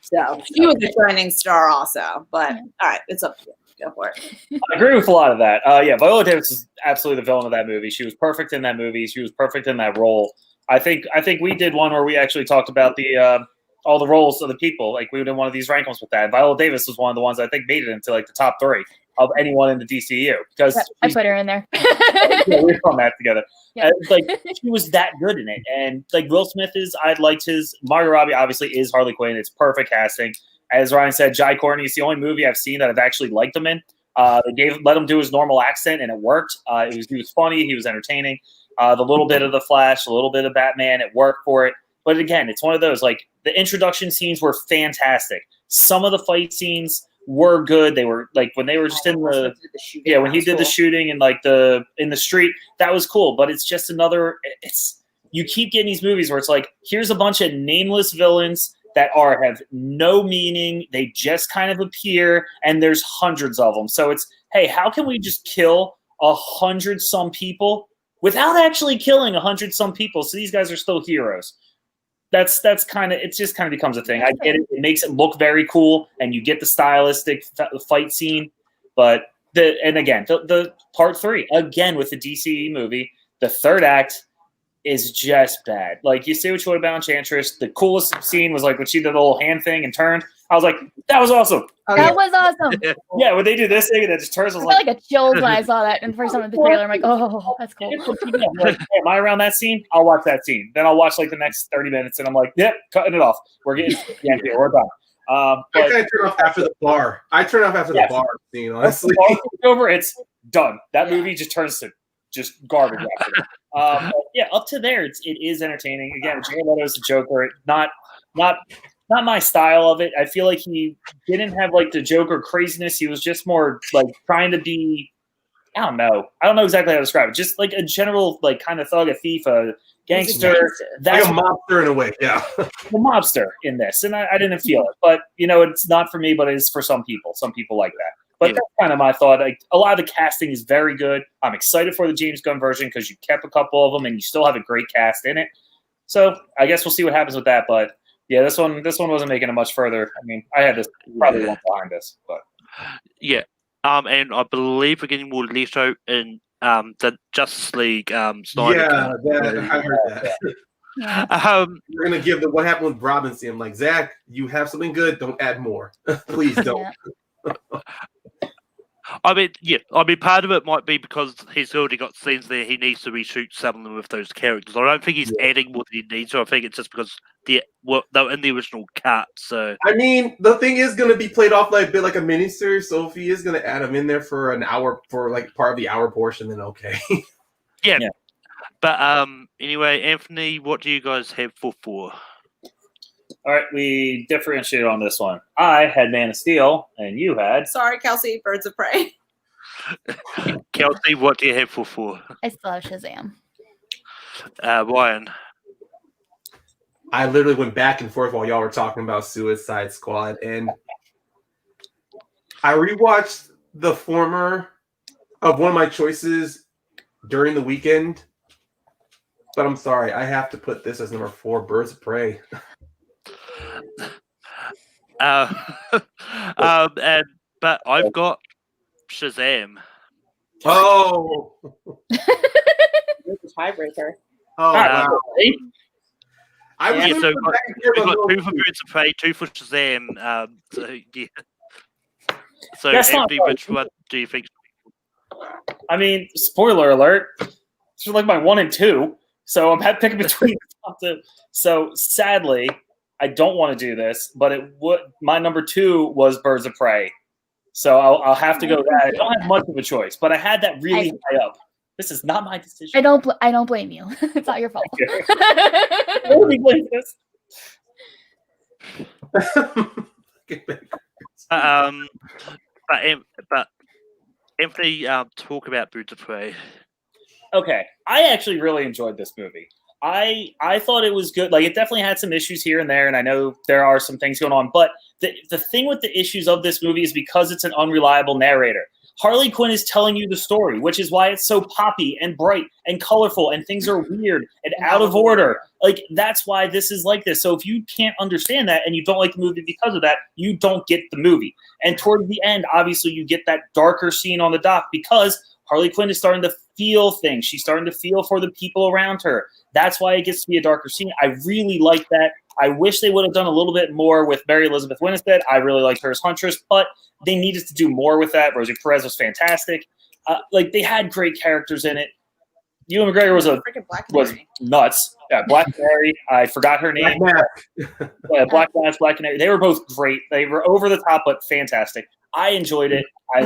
So she was a shining star also. But all right, it's up to you. Go for it. I agree with a lot of that. Yeah, Viola Davis is absolutely the villain of that movie. She was perfect in that movie. She was perfect in that role. I think we did one where we actually talked about the all the roles of the people. Like we did one of these rankings with that. Viola Davis was one of the ones I think made it into like the top 3 of anyone in the DCEU because I put her in there. yeah, we filmed that together. Yeah. Like she was that good in it, and like Will Smith is. I liked his. Margot Robbie obviously is Harley Quinn. It's perfect casting. As Ryan said, Jai Courtney is the only movie I've seen that I've actually liked him in. They let him do his normal accent, and it worked. He was funny. He was entertaining. The little bit of the Flash, a little bit of Batman, it worked for it. But again, it's one of those, like, the introduction scenes were fantastic. Some of the fight scenes were good. They were, like, when they were just in the – yeah, when he did the shooting and, like, in the street, that was cool. But it's just another – you keep getting these movies where it's like, here's a bunch of nameless villains that have no meaning. They just kind of appear, and there's hundreds of them. So it's, hey, how can we just kill 100-some people without actually killing 100-some people? So these guys are still heroes. That's kind of, it just kind of becomes a thing. I get it. It makes it look very cool, and you get the stylistic fight scene. But the part 3, again, with the DCE movie, the third act is just bad. Like, you see what you want about Enchantress. The coolest scene was like when she did the little hand thing and turned. I was like, that was awesome. That was awesome. Yeah, when they do this thing and it just turns, I was I felt like a chills when I saw that in first time with the trailer. I'm like, oh, that's cool. like, hey, am I around that scene? I'll watch that scene. Then I'll watch like the next 30 minutes and I'm like, yep, cutting it off. We're getting yeah, we're done. I kind of turn off after the bar. I turn off after the bar scene, honestly. Once the bar's over, it's done. That movie just turns to just garbage after that. Yeah, up to there, it is entertaining. Again, Jared Leto's the Joker. Not my style of it. I feel like he didn't have like the Joker craziness. He was just more like trying to be, I don't know exactly how to describe it. Just like a general like kind of thug, a thief, a gangster. That's like a mobster in a way, yeah. The mobster in this, and I didn't feel it. But it's not for me, but it is for some people. Some people like that. But that's kind of my thought. Like, a lot of the casting is very good. I'm excited for the James Gunn version because you kept a couple of them and you still have a great cast in it. So I guess we'll see what happens with that. But yeah, this one wasn't making it much further. I mean, I had this probably one behind this, but yeah. And I believe we're getting more Leto in the Justice League. Snyder I heard that. We're gonna give what happened with Robinson. I'm like, Zach, you have something good. Don't add more, please. Don't. I mean, part of it might be because he's already got scenes there. He needs to reshoot some of them with those characters. I don't think he's adding more than he needs to. I think it's just because they're in the original cut. So I mean, the thing is going to be played off like a bit like a miniseries. So if he is going to add him in there for an hour, for like part of the hour portion, then okay. yeah. But anyway, Anthony, what do you guys have for 4? All right, we differentiated on this one. I had Man of Steel, and you had... Sorry, Kelsey, Birds of Prey. Kelsey, what do you have for 4? I still have Shazam. Ryan? I literally went back and forth while y'all were talking about Suicide Squad, and I rewatched the former of one of my choices during the weekend, but I'm sorry, I have to put this as number 4, Birds of Prey. But I've got Shazam. Oh, You're the tiebreaker. oh wow! Right? I was Yeah, gonna so put back here, we've but got no. 2 for Birds of Prey, 2 for Shazam. So yeah. So That's not Anthony, right. which one do you think? I mean, spoiler alert. It's like my 1 and 2, so I'm picking between the top 2. So sadly, I don't want to do this, but my number 2 was Birds of Prey. So I'll have to go with that. I don't have much of a choice, but I had that really high up. This is not my decision. I don't blame you. It's not your fault. Nobody blames this. But Anthony, talk about Birds of Prey. Okay, I actually really enjoyed this movie. I thought it was good. Like, it definitely had some issues here and there, and I know there are some things going on. But the thing with the issues of this movie is because it's an unreliable narrator. Harley Quinn is telling you the story, which is why it's so poppy and bright and colorful, and things are weird and out of order. Like, that's why this is like this. So if you can't understand that and you don't like the movie because of that, you don't get the movie. And toward the end, obviously, you get that darker scene on the dock because Harley Quinn is starting to feel things. She's starting to feel for the people around her. That's why it gets to be a darker scene. I really like that. I wish they would have done a little bit more with Mary Elizabeth Winstead. I really liked her as Huntress, but they needed to do more with that. Rosie Perez was fantastic. Like, they had great characters in it. Ewan McGregor was nuts. Yeah, Black Canary. I forgot her name. Black Mask, Black Canary. They were both great. They were over the top, but fantastic. I enjoyed it. I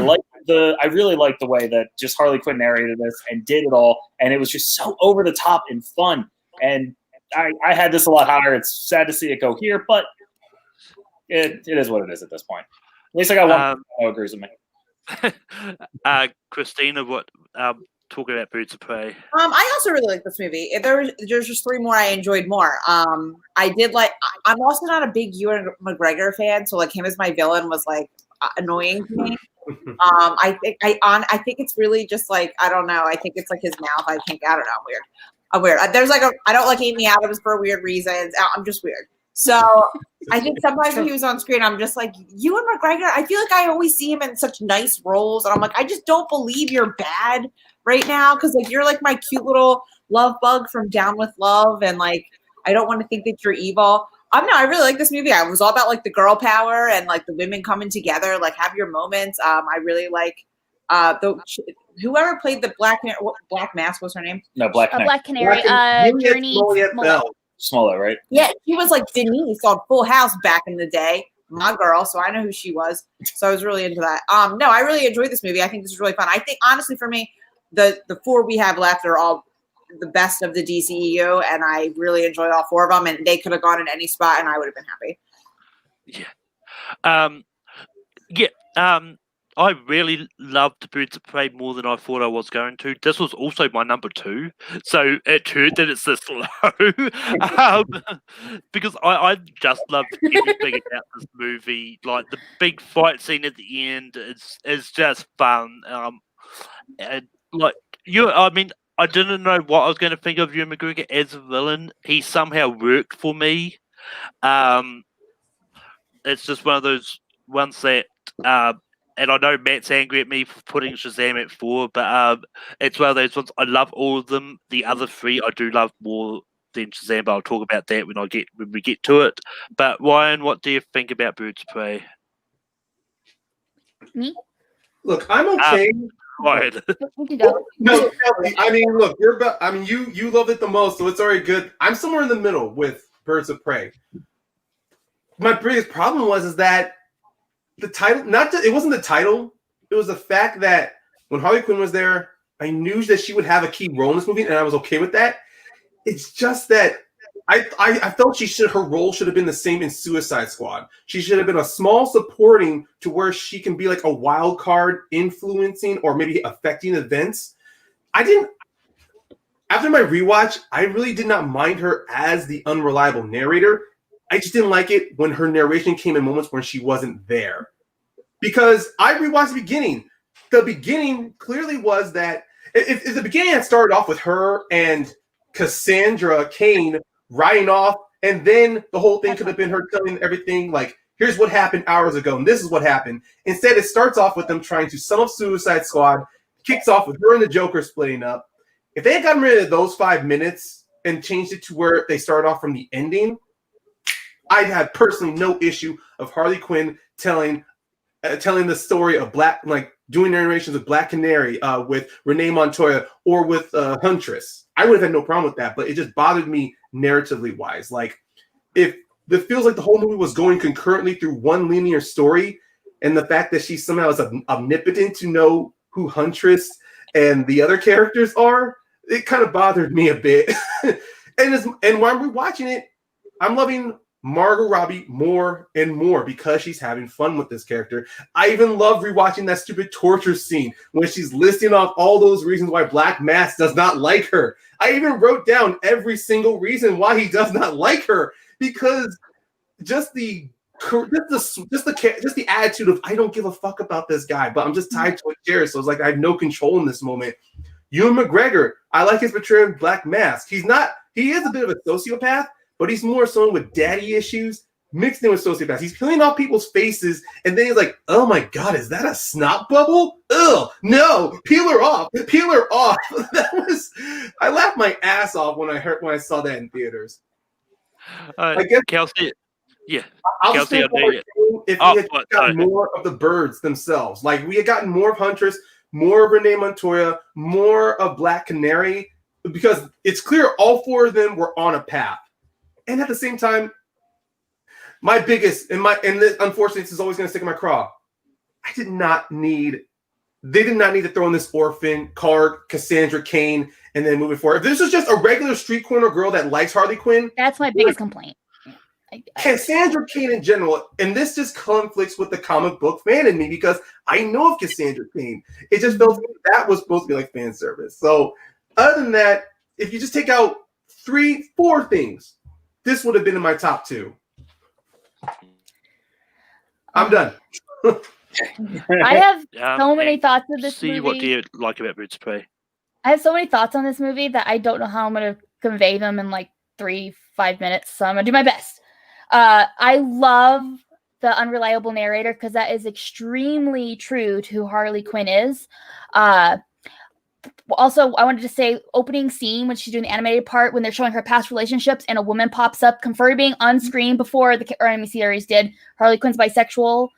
really liked the way that just Harley Quinn narrated this and did it all, and it was just so over the top and fun. And I had this a lot higher. It's sad to see it go here, but it is what it is at this point. At least I got one who agrees with me. Christina, what talking about Birds of Prey? I also really like this movie. There's just 3 more I enjoyed more. I did like. I'm also not a big Ewan McGregor fan, so like him as my villain was like annoying to me. I think it's really just like, I don't know. I think it's like his mouth. I don't know. I'm weird. There's like I don't like Amy Adams for weird reasons. I'm just weird. So I think sometimes when he was on screen, I'm just like, Ewan McGregor, I feel like I always see him in such nice roles. And I'm like, I just don't believe you're bad right now. Cause like, you're like my cute little love bug from Down with Love. And like, I don't want to think that you're evil. I really like this movie. I was all about like the girl power and like the women coming together, like have your moments. I really like whoever played the Black Mask was her name? No, Black Canary. Black Canary. Journey Smollett, right? Yeah, she was like Denise on Full House back in the day. My girl, so I know who she was. So I was really into that. No, I really enjoyed this movie. I think this is really fun. I think honestly for me, the 4 we have left are all the best of the DCEU, and I really enjoyed all 4 of them, and they could have gone in any spot and I would have been happy. I really loved Birds of Prey more than I thought I was going to. This was also my number 2, so it hurt that it's this low. Because I just loved everything about this movie. Like, the big fight scene at the end is just fun. And like I didn't know what I was going to think of Ewan McGregor as a villain. He somehow worked for me. It's just one of those ones that. And I know Matt's angry at me for putting Shazam at 4, but it's one of those ones. I love all of them. The other 3 I do love more than Shazam, but I'll talk about that when we get to it. But Ryan, what do you think about Birds of Prey? Me? Look, I'm okay. Ryan. No, I mean, look, you love it the most, so it's already good. I'm somewhere in the middle with Birds of Prey. My biggest problem was that the title, it wasn't the title. It was the fact that when Harley Quinn was there, I knew that she would have a key role in this movie, and I was okay with that. It's just that I felt her role should have been the same in Suicide Squad. She should have been a small supporting to where she can be like a wild card influencing or maybe affecting events. After my rewatch, I really did not mind her as the unreliable narrator. I just didn't like it when her narration came in moments when she wasn't there. because I rewatched the beginning. The beginning clearly was that if the beginning had started off with her and Cassandra Cain riding off, and then the whole thing could have been her telling everything like, here's what happened hours ago, and this is what happened. Instead, it starts off with them trying to sum up Suicide Squad, kicks off with her and the Joker splitting up. If they had gotten rid of those 5 minutes and changed it to where they start off from the ending, I'd have personally no issue of Harley Quinn telling the story of Black, like doing narrations of Black Canary with Renee Montoya or with Huntress. I would have had no problem with that, but it just bothered me narratively wise. Like, if it feels like the whole movie was going concurrently through one linear story, and the fact that she somehow is omnipotent to know who Huntress and the other characters are, it kind of bothered me a bit. and while we're watching it, I'm loving Margot Robbie more and more because she's having fun with this character. I even love rewatching that stupid torture scene when she's listing off all those reasons why Black Mask does not like her. I even wrote down every single reason why he does not like her, because just the attitude of, I don't give a fuck about this guy, but I'm just tied to a chair, so it's like I have no control in this moment. Ewan McGregor, I like his portrayal of Black Mask. He is a bit of a sociopath, but he's more someone with daddy issues mixed in with sociopaths. He's peeling off people's faces, and then he's like, oh my God, is that a snot bubble? Ugh, no, peel her off. I laughed my ass off when I saw that in theaters. I guess, Kelsey, yeah. I'll Kelsey, just say if we had gotten more of the birds themselves, like we had gotten more of Huntress, more of Renee Montoya, more of Black Canary, because it's clear all four of them were on a path. And at the same time, my biggest, and this, unfortunately, this is always going to stick in my craw, they did not need to throw in this orphan card, Cassandra Cain, and then moving forward. If this was just a regular street corner girl that likes Harley Quinn, that's my biggest complaint. Cassandra Cain in general, and this just conflicts with the comic book fan in me because I know of Cassandra Cain. It just felt that was supposed to be like fan service. So other than that, if you just take out 3-4 things, this would have been in my top 2. I'm done. I have so many thoughts of this movie. What do you like about Birds of Prey? I have so many thoughts on this movie that I don't know how I'm going to convey them in like 3-5 minutes. So I'm going to do my best. I love the unreliable narrator because that is extremely true to who Harley Quinn is. Also, I wanted to say opening scene when she's doing the animated part when they're showing her past relationships and a woman pops up confirming on screen before the anime series did Harley Quinn's bisexual.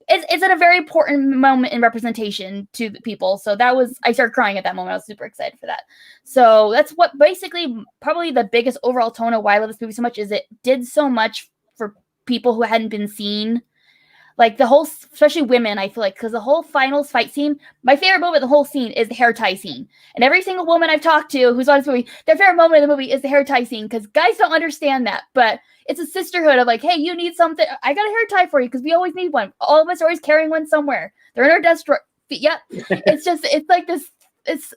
It's at a very important moment in representation to the people. So I started crying at that moment. I was super excited for that. So that's what basically probably the biggest overall tone of why I love this movie so much is it did so much for people who hadn't been seen. Like the whole, especially women, I feel like, because the whole finals fight scene, my favorite moment of the whole scene is the hair tie scene. And every single woman I've talked to who's on this movie, their favorite moment of the movie is the hair tie scene because guys don't understand that. But it's a sisterhood of like, hey, you need something. I got a hair tie for you because we always need one. All of us are always carrying one somewhere. They're in our desk drawer. Yep. It's like this, it's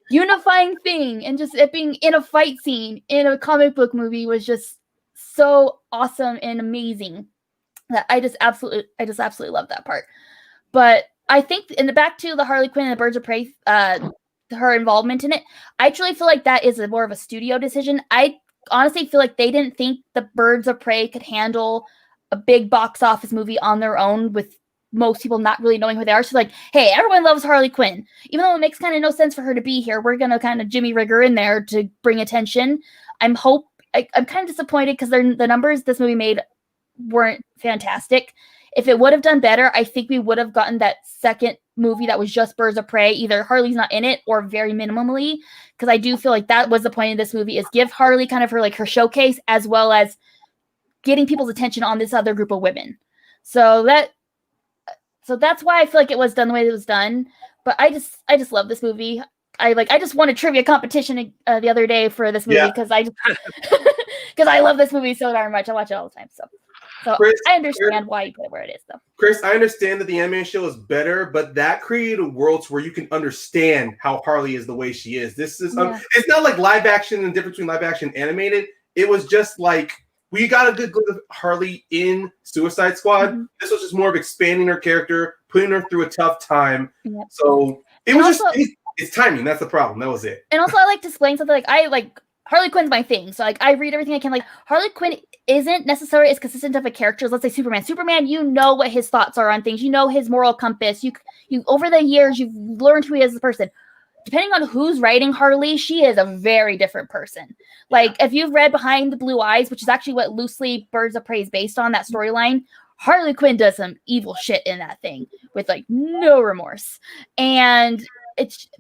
unifying thing. And just it being in a fight scene in a comic book movie was just so awesome and amazing. That I just absolutely love that part. But I think in the back to the Harley Quinn and the Birds of Prey, her involvement in it, I truly feel like that is more of a studio decision. I honestly feel like they didn't think the Birds of Prey could handle a big box office movie on their own with most people not really knowing who they are. So like, hey, everyone loves Harley Quinn. Even though it makes kind of no sense for her to be here, we're going to kind of Jimmy rig her in there to bring attention. I'm kind of disappointed because the numbers this movie made weren't fantastic. If it would have done better, I think we would have gotten that second movie that was just Birds of Prey. Either Harley's not in it or very minimally, because I do feel like that was the point of this movie, is give Harley kind of her showcase as well as getting people's attention on this other group of women. So that's why I feel like it was done the way it was done. But I just love this movie. I just won a trivia competition the other day for this movie because I love this movie so darn much. I watch it all the time. So Chris, I understand why you put it where it is, though. Chris, I understand that the anime show is better, but that created worlds where you can understand how Harley is the way she is. This is it's not like live action and the difference between live action and animated. It was just like we got a good glimpse of Harley in Suicide Squad. Mm-hmm. This was just more of expanding her character, putting her through a tough time. Yep. So it And was also- just it's timing. That's the problem. That was it. And also, I like to explain something. Like, I like Harley Quinn's my thing. So, like, I read everything I can. Like, Harley Quinn isn't necessarily as consistent of a character as, let's say, Superman. Superman, you know what his thoughts are on things. You know his moral compass. You over the years, you've learned who he is as a person. Depending on who's writing Harley, she is a very different person. Like, if you've read Behind the Blue Eyes, which is actually what loosely Birds of Prey is based on, that storyline, Harley Quinn does some evil shit in that thing with, like, no remorse. And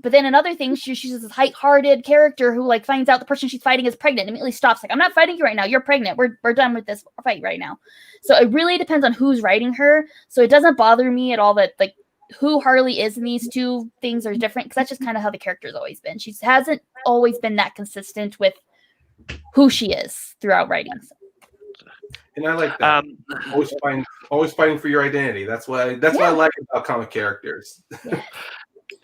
but then another thing, she's this light-hearted character who, like, finds out the person she's fighting is pregnant, immediately stops, like, I'm not fighting you right now, you're pregnant, we're done with this fight right now. So it really depends on who's writing her. So it doesn't bother me at all that, like, who Harley is in these two things are different, because that's just kind of how the character's always been. She hasn't always been that consistent with who she is throughout writings. And I like that. Always fighting for your identity. That's what I like about comic characters.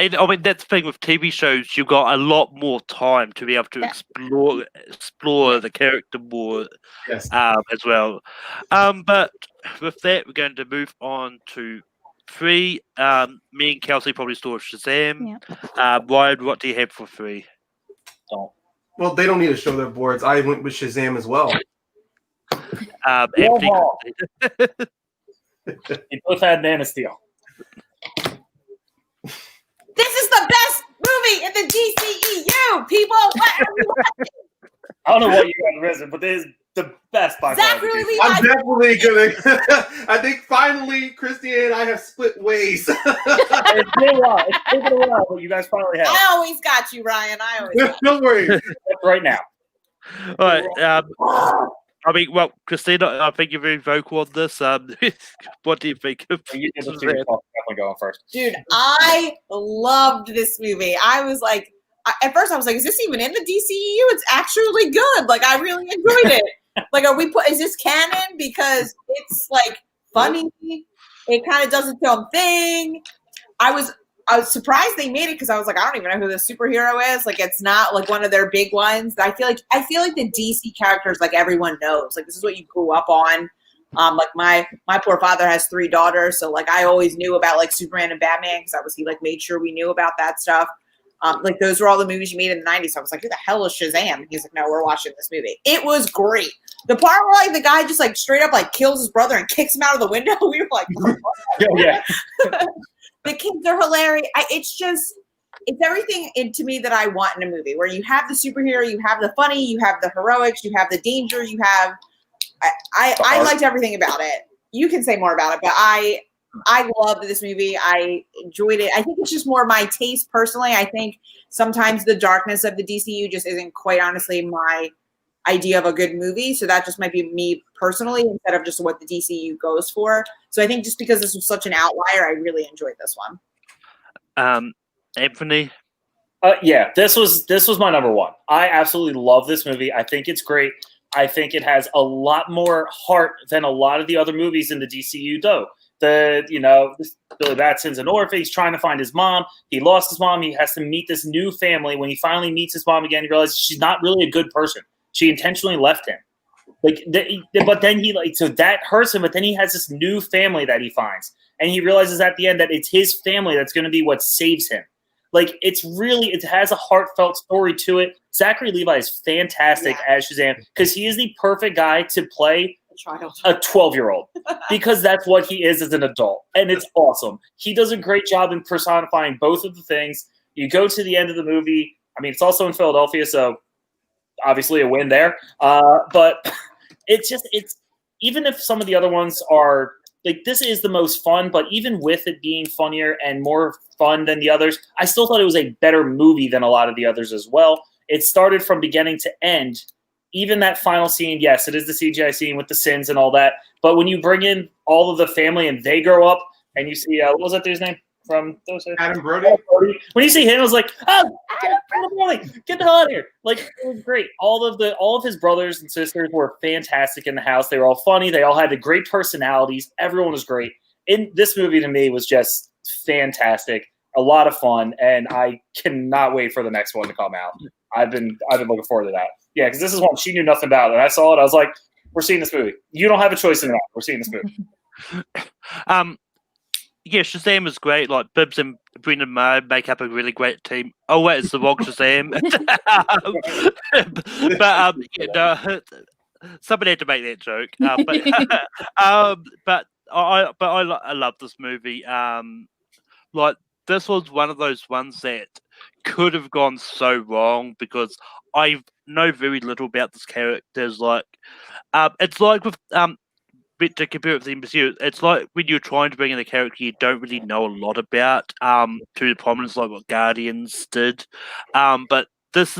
And I mean, that's the thing with TV shows. You've got a lot more time to be able to explore the character more, Yes. as well. But with that, we're going to move on to 3. Me and Kelsey probably saw Shazam. Yeah. Ryan, what do you have for 3? Well, they don't need to show their boards. I went with Shazam as well. Anthony, You both had Man of Steel. This is the best movie in the DCEU, people. What are you watching? I don't know what you got risen, but this is the best by far. Zachary Levi. I'm definitely gonna. I think finally, Christy and I have split ways. It's been a while. It's taken a while, but you guys finally have. I always got you, Ryan. I always got Don't worry. Right now. all right. I mean, well, Christina, I think you're very vocal on this. What do you think? You did the two. Definitely going first. you. Dude, I loved this movie. I was like, at first I was like, is this even in the DCEU? It's actually good. Like, I really enjoyed it. Like, is this canon? Because it's like funny. It kind of does its own thing. I was surprised they made it because I was like, I don't even know who the superhero is. Like, it's not like one of their big ones. I feel like the DC characters, like, everyone knows. Like, this is what you grew up on. Like my poor father has 3 daughters, so like I always knew about like Superman and Batman because he like made sure we knew about that stuff. Like those were all the movies you made in the 90s. So I was like, who the hell is Shazam? He's like, no, we're watching this movie. It was great. The part where like the guy just like straight up like kills his brother and kicks him out of the window, we were like, oh, Yeah. the kids are hilarious. It's everything to me that I want in a movie where you have the superhero, you have the funny, you have the heroics, you have the danger, you have. I liked everything about it. You can say more about it, but I loved this movie. I enjoyed it. I think it's just more my taste personally. I think sometimes the darkness of the DCU just isn't quite honestly my idea of a good movie. So that just might be me personally instead of just what the DCU goes for. So I think just because this was such an outlier, I really enjoyed this one. Anthony? Yeah, this was my number one. I absolutely love this movie. I think it's great. I think it has a lot more heart than a lot of the other movies in the DCU do. Billy Batson's an orphan. He's trying to find his mom. He lost his mom. He has to meet this new family. When he finally meets his mom again, he realizes she's not really a good person. She intentionally left him. But then so that hurts him. But then he has this new family that he finds, and he realizes at the end that it's his family that's going to be what saves him. Like, it has a heartfelt story to it. Zachary Levi is fantastic as Shazam because he is the perfect guy to play a 12-year-old because that's what he is as an adult. And it's awesome. He does a great job in personifying both of the things. You go to the end of the movie. I mean, it's also in Philadelphia, so obviously a win there. But it's even if some of the other ones are like, this is the most fun, but even with it being funnier and more fun than the others, I still thought it was a better movie than a lot of the others as well. It started from beginning to end. Even that final scene, yes, it is the CGI scene with the sins and all that. But when you bring in all of the family and they grow up and you see, what was that dude's name? From those Adam Brody. When you see him, I was like, oh, Adam Brody, get the hell out of here. Like, it was great. All of his brothers and sisters were fantastic in the house. They were all funny. They all had the great personalities. Everyone was great. In this movie, to me, was just fantastic. A lot of fun, and I cannot wait for the next one to come out. I've been looking forward to that. Yeah, because this is one she knew nothing about, and I saw it. I was like, We're seeing this movie. You don't have a choice in that. We're seeing this movie. Yeah, Shazam is great. Like Bibbs and Brendan Maher make up a really great team. Oh wait, it's the wrong Shazam. Somebody had to make that joke. But I love this movie. Like this was one of those ones that could have gone so wrong because I know very little about this characters. Like, it's like with to compare it with the MCU, it's like when you're trying to bring in a character you don't really know a lot about to the prominence, like what Guardians did. But this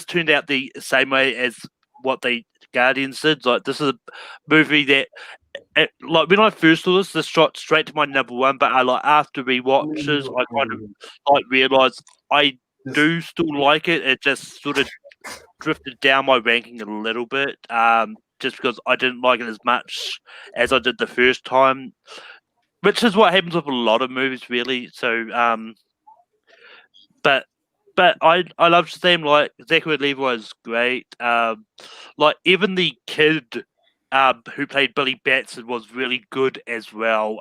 turned out the same way as what the Guardians did. Like this is a movie that, like when I first saw this shot straight to my number one. But after rewatches, I kind of realized I do still like it. It just sort of drifted down my ranking a little bit. Just because I didn't like it as much as I did the first time, which is what happens with a lot of movies, really. So, but I love Shazam. Like Zachary Levi is great. Like even the kid who played Billy Batson was really good as well.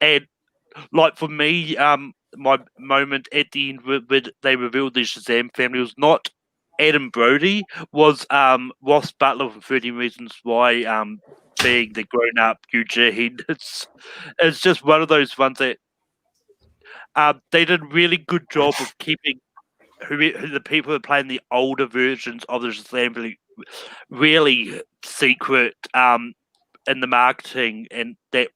And like for me, my moment at the end when they revealed the Shazam family was not Adam Brody, was Ross Butler from 13 Reasons Why, being the grown-up Eugene. It's just one of those ones that they did a really good job of keeping who the people who are playing the older versions of the Shazam really secret in the marketing, and that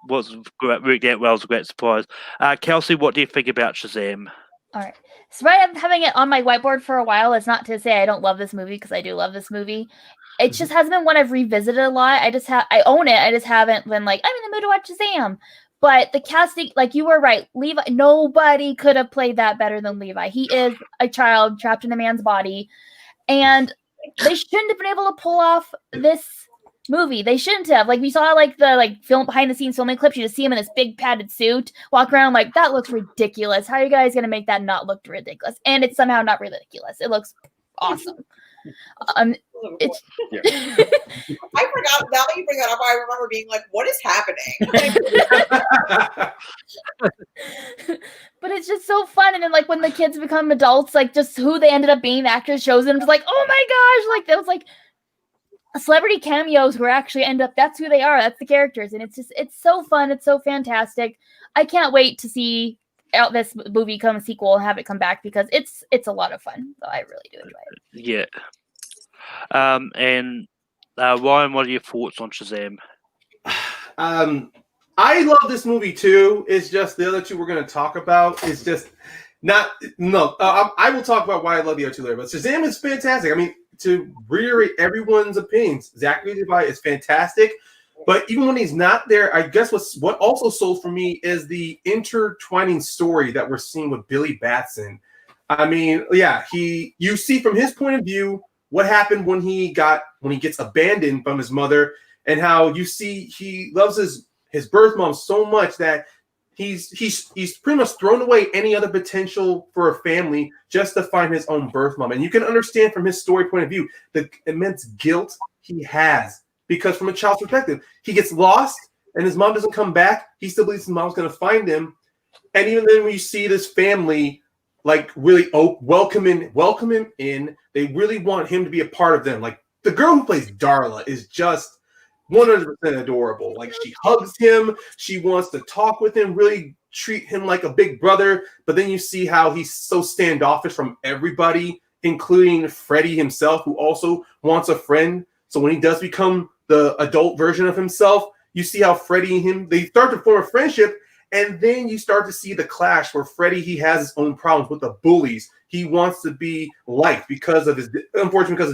worked out well. It was a great surprise. Kelsey, what do you think about Shazam? All right. Despite having it on my whiteboard for a while, it's not to say I don't love this movie, because I do love this movie. It just hasn't been one I've revisited a lot. I own it. I just haven't been like, I'm in the mood to watch Shazam. But the casting, like you were right, Levi, nobody could have played that better than Levi. He is a child trapped in a man's body. And they shouldn't have been able to pull off this movie. They shouldn't have. Like we saw the film behind the scenes filming clips, you just see him in this big padded suit walk around like that looks ridiculous. How are you guys gonna make that not look ridiculous? And it's somehow not ridiculous. It looks awesome. It's I forgot, now that you bring that up, I remember being like, what is happening? but it's just so fun. And then like when the kids become adults, like just who they ended up being, the actors shows them, just like, oh my gosh, like that was like celebrity cameos who actually end up, that's who they are, that's the characters, and it's so fun, it's so fantastic. I can't wait to see out this movie come a sequel and have it come back, because it's a lot of fun. So I really do enjoy it. Yeah. And Ryan, what are your thoughts on Shazam? I love this movie too. It's just the other two we're going to talk about is just not I will talk about why I love the other two later, but Shazam is fantastic. I mean, to reiterate everyone's opinions, Zachary Levi is fantastic, but even when he's not there, I guess what also sold for me is the intertwining story that we're seeing with Billy Batson. I mean, yeah, you see from his point of view what happened when he gets abandoned from his mother, and how you see he loves his birth mom so much that he's pretty much thrown away any other potential for a family just to find his own birth mom. And you can understand from his story point of view the immense guilt he has, because from a child's perspective, he gets lost and his mom doesn't come back. He still believes his mom's going to find him. And even then when you see this family like really welcome him in, they really want him to be a part of them. Like the girl who plays Darla is just 100% adorable. Like she hugs him, she wants to talk with him, really treat him like a big brother. But then you see how he's so standoffish from everybody, including Freddie himself, who also wants a friend. So when he does become the adult version of himself, you see how Freddie and him, they start to form a friendship. And then you start to see the clash where Freddie, he has his own problems with the bullies. He wants to be liked because of his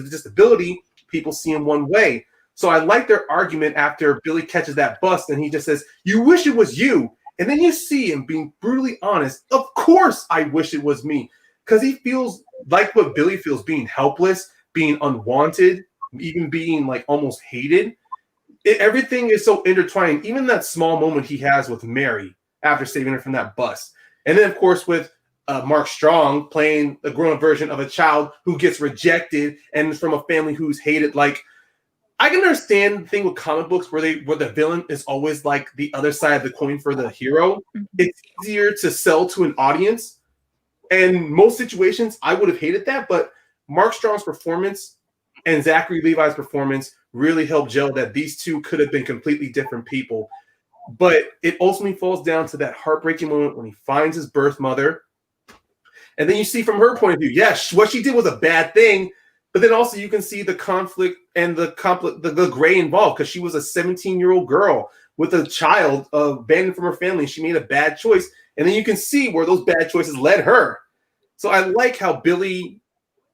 disability. People see him one way. So I like their argument after Billy catches that bus and he just says, "You wish it was you." And then you see him being brutally honest. Of course I wish it was me. Because he feels like what Billy feels, being helpless, being unwanted, even being like almost hated. Everything is so intertwined. Even that small moment he has with Mary after saving her from that bus. And then, of course, with Mark Strong playing a grown-up version of a child who gets rejected and is from a family who's hated. Like, I can understand the thing with comic books where the villain is always like the other side of the coin for the hero. It's easier to sell to an audience. And most situations, I would have hated that, but Mark Strong's performance and Zachary Levi's performance really helped gel that these two could have been completely different people. But it ultimately falls down to that heartbreaking moment when he finds his birth mother. And then you see from her point of view, yes, what she did was a bad thing, but then also you can see the conflict and the gray involved, because she was a 17-year-old girl with a child abandoned from her family. She made a bad choice. And then you can see where those bad choices led her. So I like how Billy,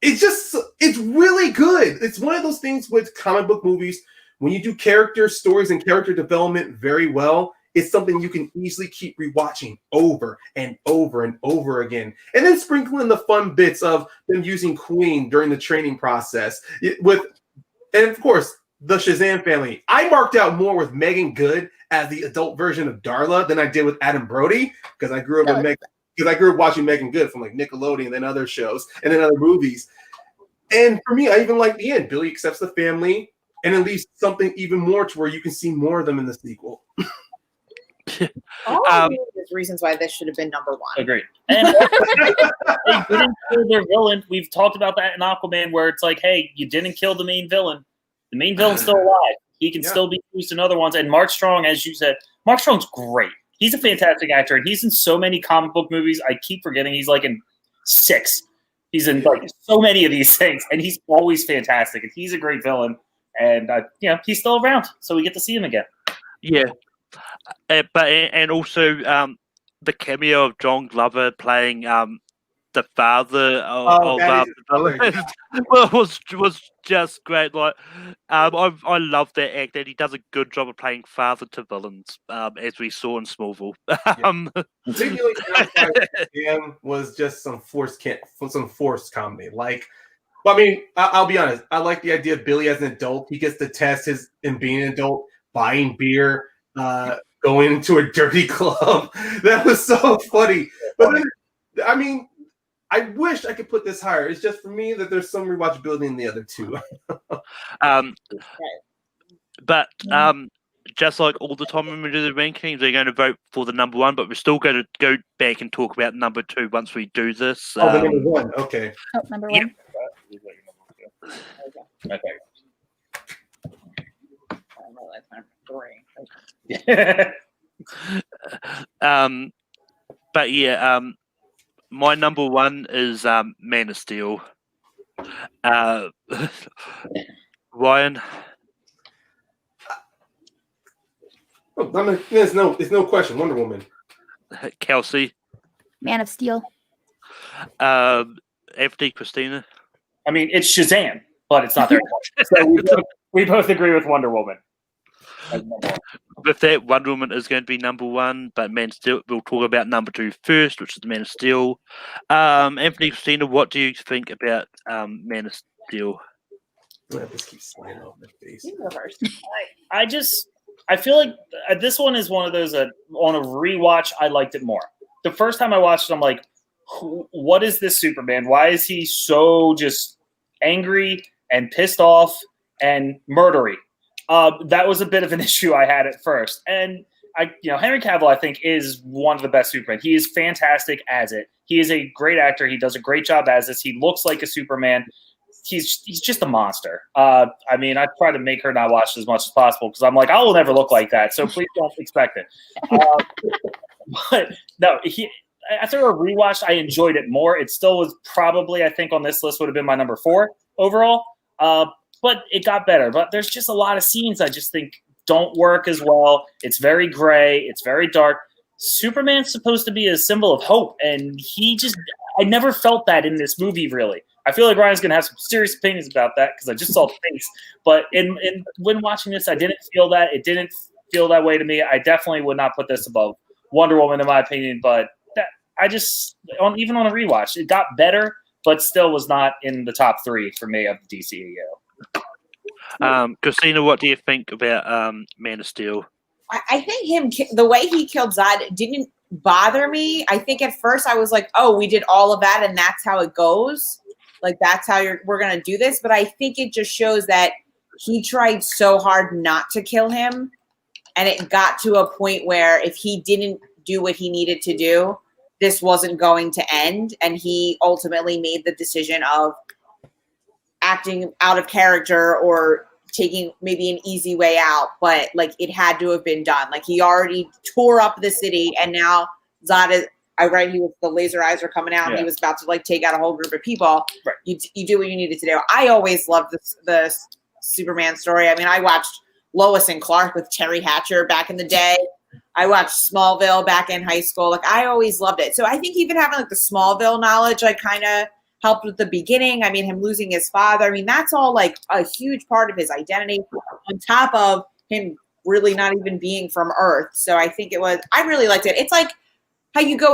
it's really good. It's one of those things with comic book movies, when you do character stories and character development very well, it's something you can easily keep rewatching over and over and over again. And then sprinkle in the fun bits of them using Queen during the training process. And of course, the Shazam family. I marked out more with Megan Good as the adult version of Darla than I did with Adam Brody, because I grew up watching Megan Good from like Nickelodeon and then other shows and then other movies. And for me, I even like the end. Billy accepts the family, and it leaves something even more to where you can see more of them in the sequel. All I mean, there's reasons why this should have been number one. Agreed. And they didn't kill their villain. We've talked about that in Aquaman, where it's like, hey, you didn't kill the main villain. The main villain's still alive. He can still be used in other ones. And Mark Strong, as you said, Mark Strong's great. He's a fantastic actor, and he's in so many comic book movies. I keep forgetting he's like in 6. He's in like so many of these things, and he's always fantastic. And he's a great villain, and he's still around, so we get to see him again. Yeah. And also the cameo of John Glover playing the father of the was just great. Like I love that act, and he does a good job of playing father to villains, as we saw in Smallville. Was just some forced comedy. Like, well, I mean, I'll be honest. I like the idea of Billy as an adult. He gets to test and being an adult, buying beer, going into a dirty club. That was so funny. But then, I mean, I wish I could put this higher. It's just for me that there's some rewatchability in the other two. But just like all the time when we do the rankings, they're going to vote for the number one, but we're still going to go back and talk about number two once we do this. The number one. Okay. Oh, number one. Okay. But yeah, my number one is Man of Steel. Ryan. There's no question. Wonder Woman. Kelsey. Man of Steel. FD Christina. I mean, it's Shazam, but it's not there anymore. So we both agree with Wonder Woman. With that, Wonder Woman is going to be number one, but Man of Steel, we'll talk about number two first, which is Man of Steel. Anthony, Christina, what do you think about Man of Steel? This keeps sliding off my face. I feel like this one is one of those that on a rewatch, I liked it more. The first time I watched it, I'm like, what is this Superman? Why is he so just angry and pissed off and murdery? That was a bit of an issue I had at first. And Henry Cavill, I think, is one of the best Superman. He is fantastic as it. He is a great actor. He does a great job as this. He looks like a Superman. He's just a monster. I mean, I try to make her not watch as much as possible because I'm like, I will never look like that. So please don't expect it. But no, after a rewatch, I enjoyed it more. It still was probably, I think, on this list would have been my number 4 overall. But it got better. But there's just a lot of scenes I just think don't work as well. It's very gray. It's very dark. Superman's supposed to be a symbol of hope, and I never felt that in this movie, really. I feel like Ryan's going to have some serious opinions about that because I just saw the face. But when watching this, I didn't feel that. It didn't feel that way to me. I definitely would not put this above Wonder Woman, in my opinion. But even on a rewatch, it got better, but still was not in the top 3 for me of the DCEU. Christina, what do you think about Man of Steel? I think the way he killed Zod didn't bother me. I think at first I was like, oh, we did all of that and that's how it goes. Like, that's how we're going to do this. But I think it just shows that he tried so hard not to kill him. And it got to a point where if he didn't do what he needed to do, this wasn't going to end. And he ultimately made the decision of acting out of character or taking maybe an easy way out, but like it had to have been done. Like he already tore up the city, and now Zod is. He was the laser eyes were coming out, and he was about to like take out a whole group of people. Right. You do what you needed to do. I always loved the Superman story. I mean, I watched Lois and Clark with Terry Hatcher back in the day. I watched Smallville back in high school. Like I always loved it. So I think even having like the Smallville knowledge, like kind of helped with the beginning. I mean, him losing his father. I mean, that's all like a huge part of his identity on top of him really not even being from Earth. So I think I really liked it. It's like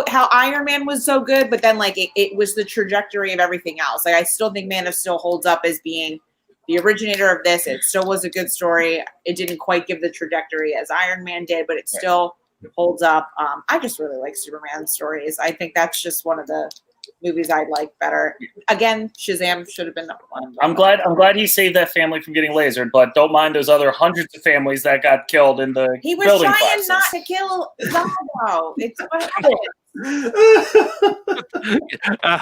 how Iron Man was so good, but then like it was the trajectory of everything else. Like I still think Man of Steel holds up as being the originator of this. It still was a good story. It didn't quite give the trajectory as Iron Man did, but it still holds up. I just really like Superman stories. I think that's just one of the movies I like better. Again, Shazam should have been number one. I'm glad he saved that family from getting lasered, but don't mind those other hundreds of families that got killed in the He was building trying collapses. not to kill Zod. It's what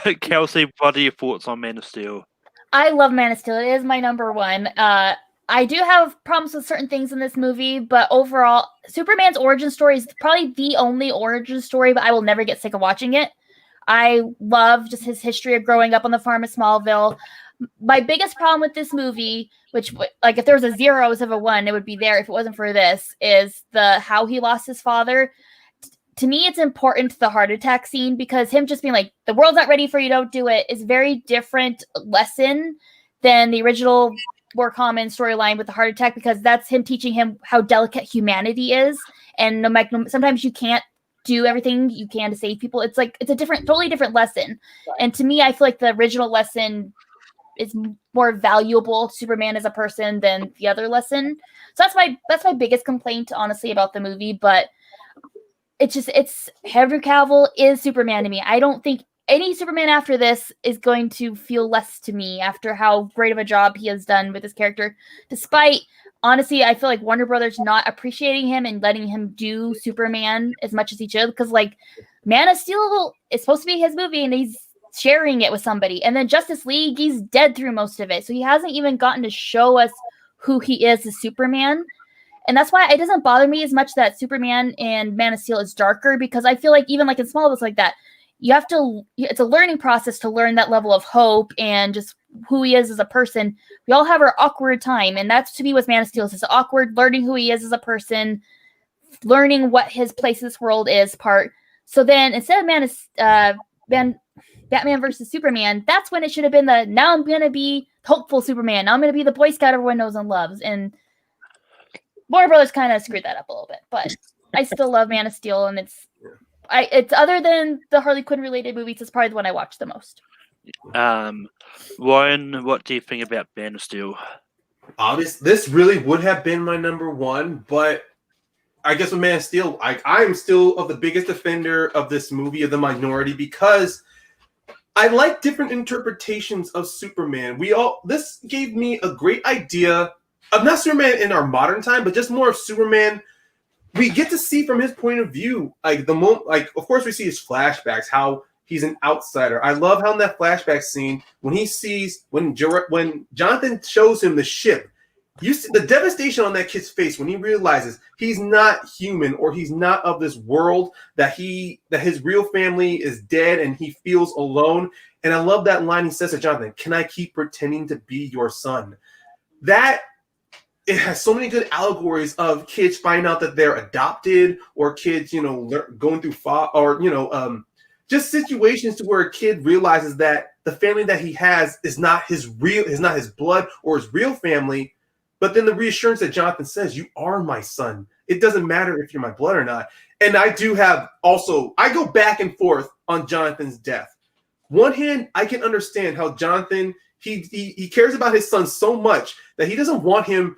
happened. Kelsey, what are your thoughts on Man of Steel? I love Man of Steel. It is my number one. I do have problems with certain things in this movie, but overall, Superman's origin story is probably the only origin story, but I will never get sick of watching it. I love just his history of growing up on the farm of Smallville. My biggest problem with this movie, which like if there was a 0 instead of a 1, it would be there if it wasn't for this, is how he lost his father. To me, it's important, the heart attack scene, because him just being like, the world's not ready for you, don't do it, is very different lesson than the original more common storyline with the heart attack, because that's him teaching him how delicate humanity is. And sometimes you can't do everything you can to save people. It's like, it's a totally different lesson. Right. And to me, I feel like the original lesson is more valuable to Superman as a person than the other lesson. So that's my biggest complaint, honestly, about the movie. But it's Henry Cavill is Superman to me. I don't think any Superman after this is going to feel less to me after how great of a job he has done with his character. Despite, honestly, I feel like Warner Brothers not appreciating him and letting him do Superman as much as he should. Because like Man of Steel is supposed to be his movie and he's sharing it with somebody. And then Justice League, he's dead through most of it. So he hasn't even gotten to show us who he is as Superman. And that's why it doesn't bother me as much that Superman and Man of Steel is darker, because I feel like even like in Smallville, it's like that. It's a learning process to learn that level of hope and just who he is as a person. We all have our awkward time. And that's to me what Man of Steel is. It's awkward learning who he is as a person, learning what his place in this world is part. So then instead of Batman versus Superman, that's when it should have been now I'm going to be hopeful Superman. Now I'm going to be the Boy Scout everyone knows and loves. And Warner Brothers kind of screwed that up a little bit, but I still love Man of Steel, and it's other than the Harley Quinn related movies, it's probably the one I watch the most. Ryan, what do you think about Man of Steel? Obviously, this really would have been my number one, but I guess with Man of Steel, I am still of the biggest defender of this movie, of the minority, because I like different interpretations of Superman. This gave me a great idea of not Superman in our modern time, but just more of Superman. We get to see from his point of view, like of course we see his flashbacks, how he's an outsider. I love how in that flashback scene when Jonathan shows him the ship, you see the devastation on that kid's face when he realizes he's not human or he's not of this world, that his real family is dead and he feels alone. And I love that line he says to Jonathan, "Can I keep pretending to be your son?" It has so many good allegories of kids finding out that they're adopted, or kids, going through just situations to where a kid realizes that the family that he has is not his blood or his real family. But then the reassurance that Jonathan says, "You are my son. It doesn't matter if you're my blood or not." And I go back and forth on Jonathan's death. One hand, I can understand how Jonathan, he cares about his son so much that he doesn't want him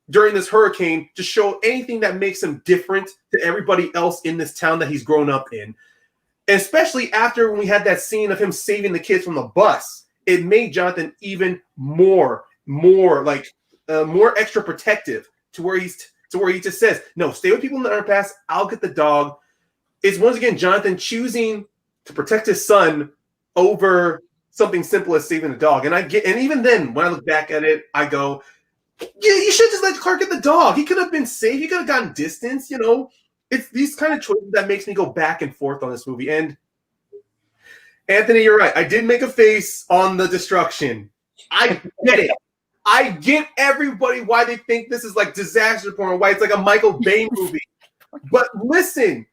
during this hurricane to show anything that makes him different to everybody else in this town that he's grown up in. And especially after when we had that scene of him saving the kids from the bus, it made Jonathan even more extra protective to where he just says, no, stay with people in the underpass. I'll get the dog. It's once again Jonathan choosing to protect his son over something simple as saving the dog. And even then, when I look back at it, I go, yeah, you should just let Clark get the dog. He could have been safe. He could have gotten distance. You know, it's these kind of choices that makes me go back and forth on this movie. And Anthony, you're right. I did make a face on the destruction. I get it. I get everybody why they think this is like disaster porn, why it's like a Michael Bay movie. But listen,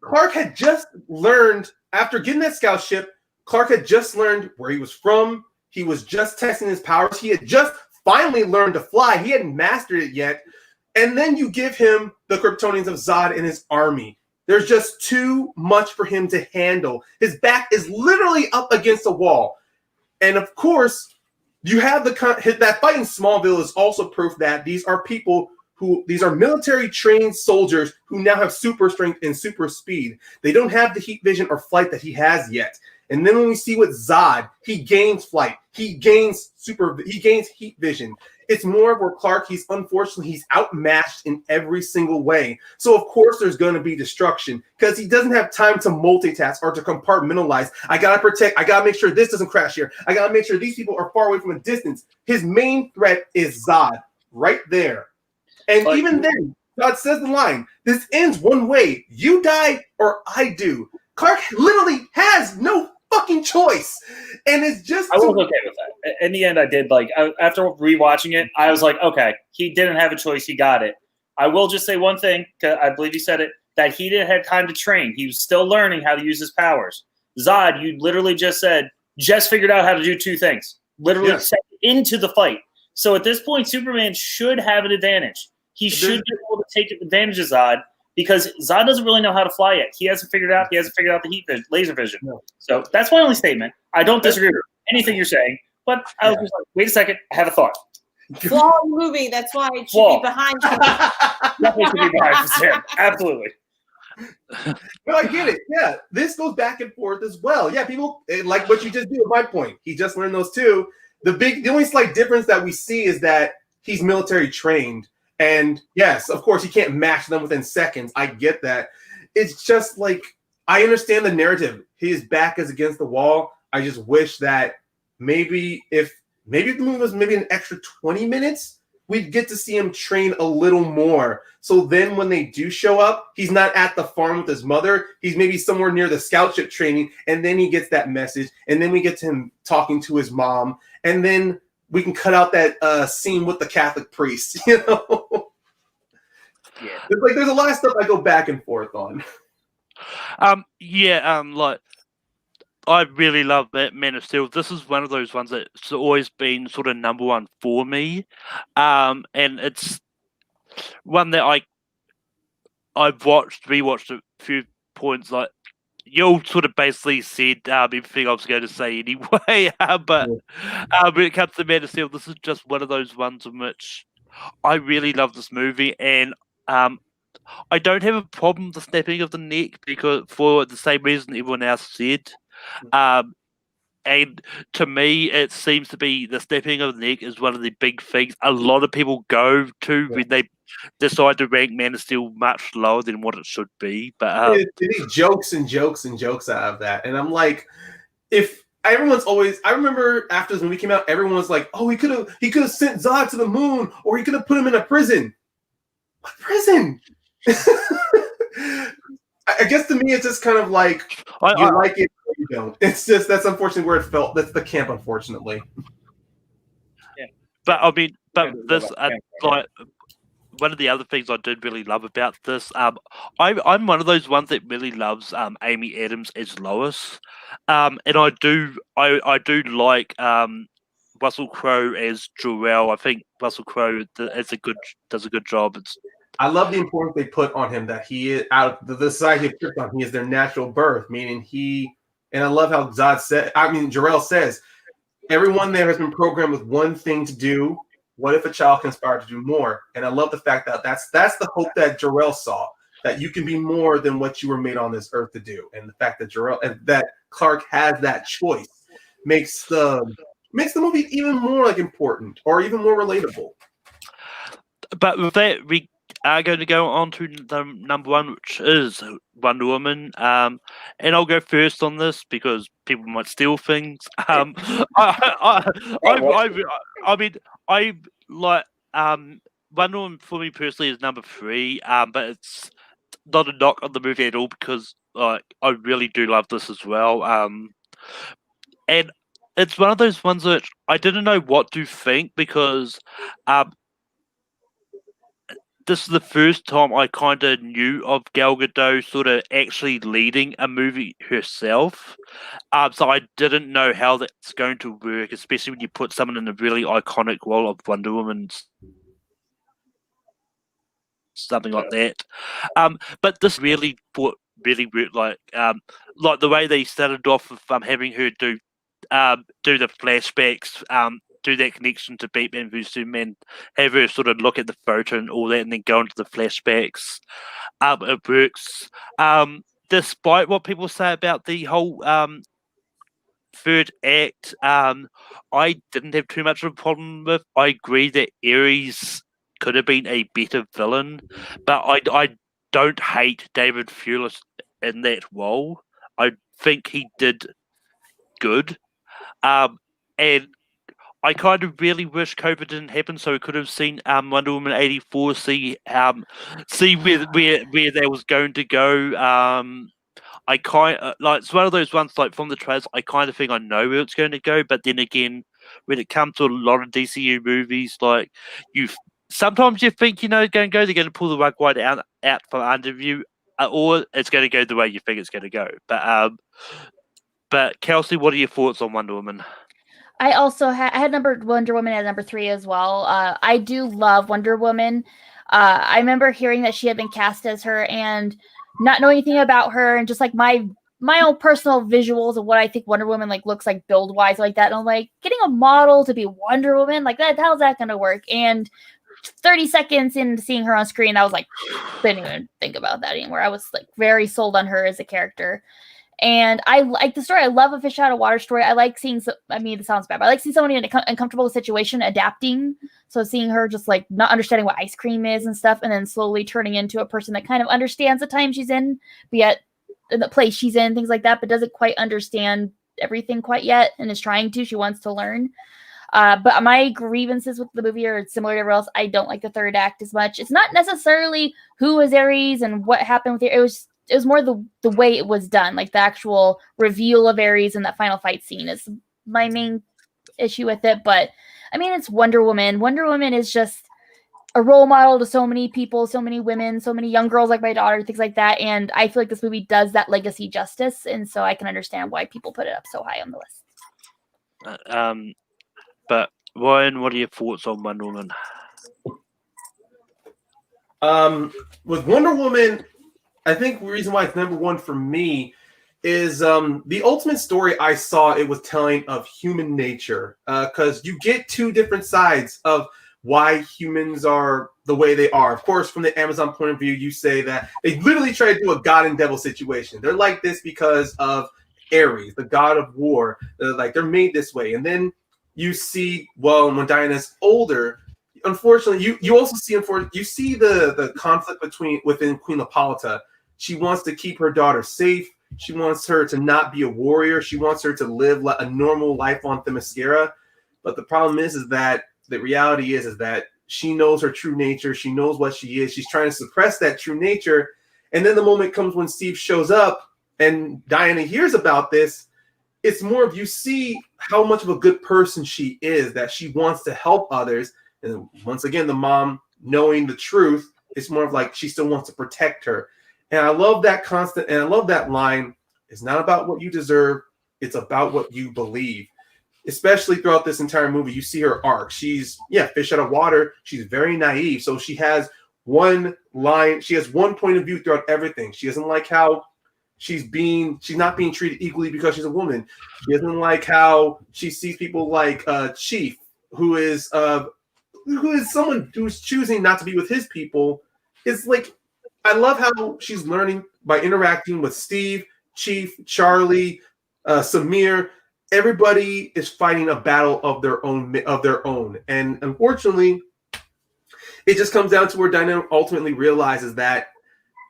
Clark had just learned, after getting that scout ship, Clark had just learned where he was from. He was just testing his powers. He had just finally learned to fly. He hadn't mastered it yet. And then you give him the Kryptonians of Zod and his army. There's just too much for him to handle. His back is literally up against a wall. And of course, you have that fight in Smallville is also proof that these are military trained soldiers who now have super strength and super speed. They don't have the heat vision or flight that he has yet. And then when we see with Zod, he gains flight, he gains heat vision. It's more where Clark, he's outmatched in every single way. So of course there's going to be destruction because he doesn't have time to multitask or to compartmentalize. I got to protect, I got to make sure this doesn't crash here. I got to make sure these people are far away from a distance. His main threat is Zod right there. And even then, God says the line, this ends one way. You die or I do. Clark literally has no fucking choice. And it's just... I was okay with that. In the end, I did. After rewatching it, I was like, okay, he didn't have a choice. He got it. I will just say one thing, because I believe you said it, that he didn't have time to train. He was still learning how to use his powers. Zod, you literally just figured out how to do two things. Literally set into the fight. So at this point, Superman should have an advantage. He should be able to take advantage of Zod because Zod doesn't really know how to fly yet. He hasn't figured out the heat vision, laser vision. No. So that's my only statement. I don't disagree with anything you're saying, but I was just like, wait a second, I have a thought. Flaw in the movie. That's why it should be behind you. Definitely should be behind him. Absolutely. No, I get it. Yeah, this goes back and forth as well. Yeah, people like what you just did. My point. He just learned those two. The only slight difference that we see is that he's military trained. And yes, of course, you can't match them within seconds. I get that. It's just like, I understand the narrative. His back is against the wall. I just wish that maybe if the movie was maybe an extra 20 minutes, we'd get to see him train a little more. So then when they do show up, he's not at the farm with his mother. He's maybe somewhere near the scout ship training. And then he gets that message. And then we get to him talking to his mom. And then we can cut out that scene with the Catholic priest, you know? Yeah. There's a lot of stuff I go back and forth on. I really love that Man of Steel. This is one of those ones that's always been sort of number one for me. And it's one that I've rewatched a few points. Like, you sort of basically said everything I was going to say anyway. But when it comes to Man of Steel, this is just one of those ones in which I really love this movie. And I don't have a problem with the snapping of the neck because for the same reason everyone else said. And to me, it seems to be the snapping of the neck is one of the big things a lot of people go to when they decide to rank Man of Steel much lower than what it should be. But he jokes and jokes and jokes out of that, and I'm like, I remember after this movie came out, everyone's like, oh, he could have sent Zod to the moon, or he could have put him in a prison. What prison? I guess to me, it's just kind of like you like it or you don't. It's just that's unfortunately where it felt. That's the camp, unfortunately. Yeah, but I mean, this like one of the other things I did really love about this. I'm one of those ones that really loves Amy Adams as Lois, and I do like Russell Crowe as Jor-El. I think Russell Crowe does a good job. I love the importance they put on him that he is out of the society of Krypton. He is their natural birth, meaning and I love how Jor-El says, everyone there has been programmed with one thing to do, What if a child can aspire to do more? And I love the fact that that's the hope that Jarrell saw, that you can be more than what you were made on this earth to do. And the fact that Jarrell and that Clark has that choice makes the movie even more like important or even more relatable. But with that, we are going to go on to the number one, which is Wonder Woman. And I'll go first on this because people might steal things. I mean, I like Wonder Woman for me personally is number 3. But it's not a knock on the movie at all because I really do love this as well. And it's one of those ones that I didn't know what to think because this is the first time I kind of knew of Gal Gadot sort of actually leading a movie herself. So I didn't know how that's going to work, especially when you put someone in a really iconic role of Wonder Woman, something like that. But this really worked, like the way they started off with having her do the flashbacks, do that connection to Batman v Superman, have her sort of look at the photo and all that, and then go into the flashbacks. It works. Despite what people say about the whole third act, I didn't have too much of a problem with. I agree that Ares could have been a better villain, but I don't hate David Thewlis in that role. I think he did good. And I kind of really wish COVID didn't happen, so we could have seen Wonder Woman 84, see where that was going to go. I kind of it's one of those ones like from the trailers. I kind of think I know where it's going to go, but then again, when it comes to a lot of DCU movies, like sometimes you think they're going to pull the rug right out from under you, or it's going to go the way you think it's going to go. But Kelsey, what are your thoughts on Wonder Woman? I also I had Wonder Woman at number 3 as well. I do love Wonder Woman. I remember hearing that she had been cast as her and not knowing anything about her, and just like my own personal visuals of what I think Wonder Woman looks like build wise like that. And I'm like, getting a model to be Wonder Woman, like that, how's that gonna work? And 30 seconds into seeing her on screen, I was like, didn't even think about that anymore. I was very sold on her as a character. And I like the story. I love a fish out of water story. I like seeing, it sounds bad, but I like seeing someone in an uncomfortable situation adapting. So seeing her just not understanding what ice cream is and stuff, and then slowly turning into a person that kind of understands the time she's in, but yet the place she's in, things like that, but doesn't quite understand everything quite yet and is trying to. She wants to learn. But my grievances with the movie are similar to everyone else. I don't like the third act as much. It's not necessarily who was Ares and what happened with Ares. It was more the way it was done, like the actual reveal of Ares and that final fight scene is my main issue with it. But I mean, it's Wonder Woman. Wonder Woman is just a role model to so many people, so many women, so many young girls like my daughter, things like that. And I feel like this movie does that legacy justice. And so I can understand why people put it up so high on the list. But Ryan, what are your thoughts on Wonder Woman? With Wonder Woman, I think the reason why it's number 1 for me is the ultimate story I saw it was telling of human nature, because you get 2 different sides of why humans are the way they are. Of course, from the Amazon point of view, you say that they literally try to do a god and devil situation. They're like this because of Ares, the god of war. They're made this way. And then you see, well, when Diana's older, unfortunately, you also see the conflict within Queen Hippolyta. She wants to keep her daughter safe. She wants her to not be a warrior. She wants her to live a normal life on Themyscira. But the problem is that the reality is that she knows her true nature. She knows what she is. She's trying to suppress that true nature. And then the moment comes when Steve shows up and Diana hears about this. It's more of you see how much of a good person she is, that she wants to help others. And once again, the mom knowing the truth, it's more of she still wants to protect her. And I love that constant, and I love that line. It's not about what you deserve. It's about what you believe. Especially throughout this entire movie, you see her arc. She's, fish out of water. She's very naive. So she has one line. She has one point of view throughout everything. She doesn't like how she's not being treated equally because she's a woman. She doesn't like how she sees people like Chief, who is, who is someone who's choosing not to be with his people, is like, I love how she's learning by interacting with Steve, Chief, Charlie, Samir. Everybody is fighting a battle of their own, and unfortunately, it just comes down to where Dinah ultimately realizes that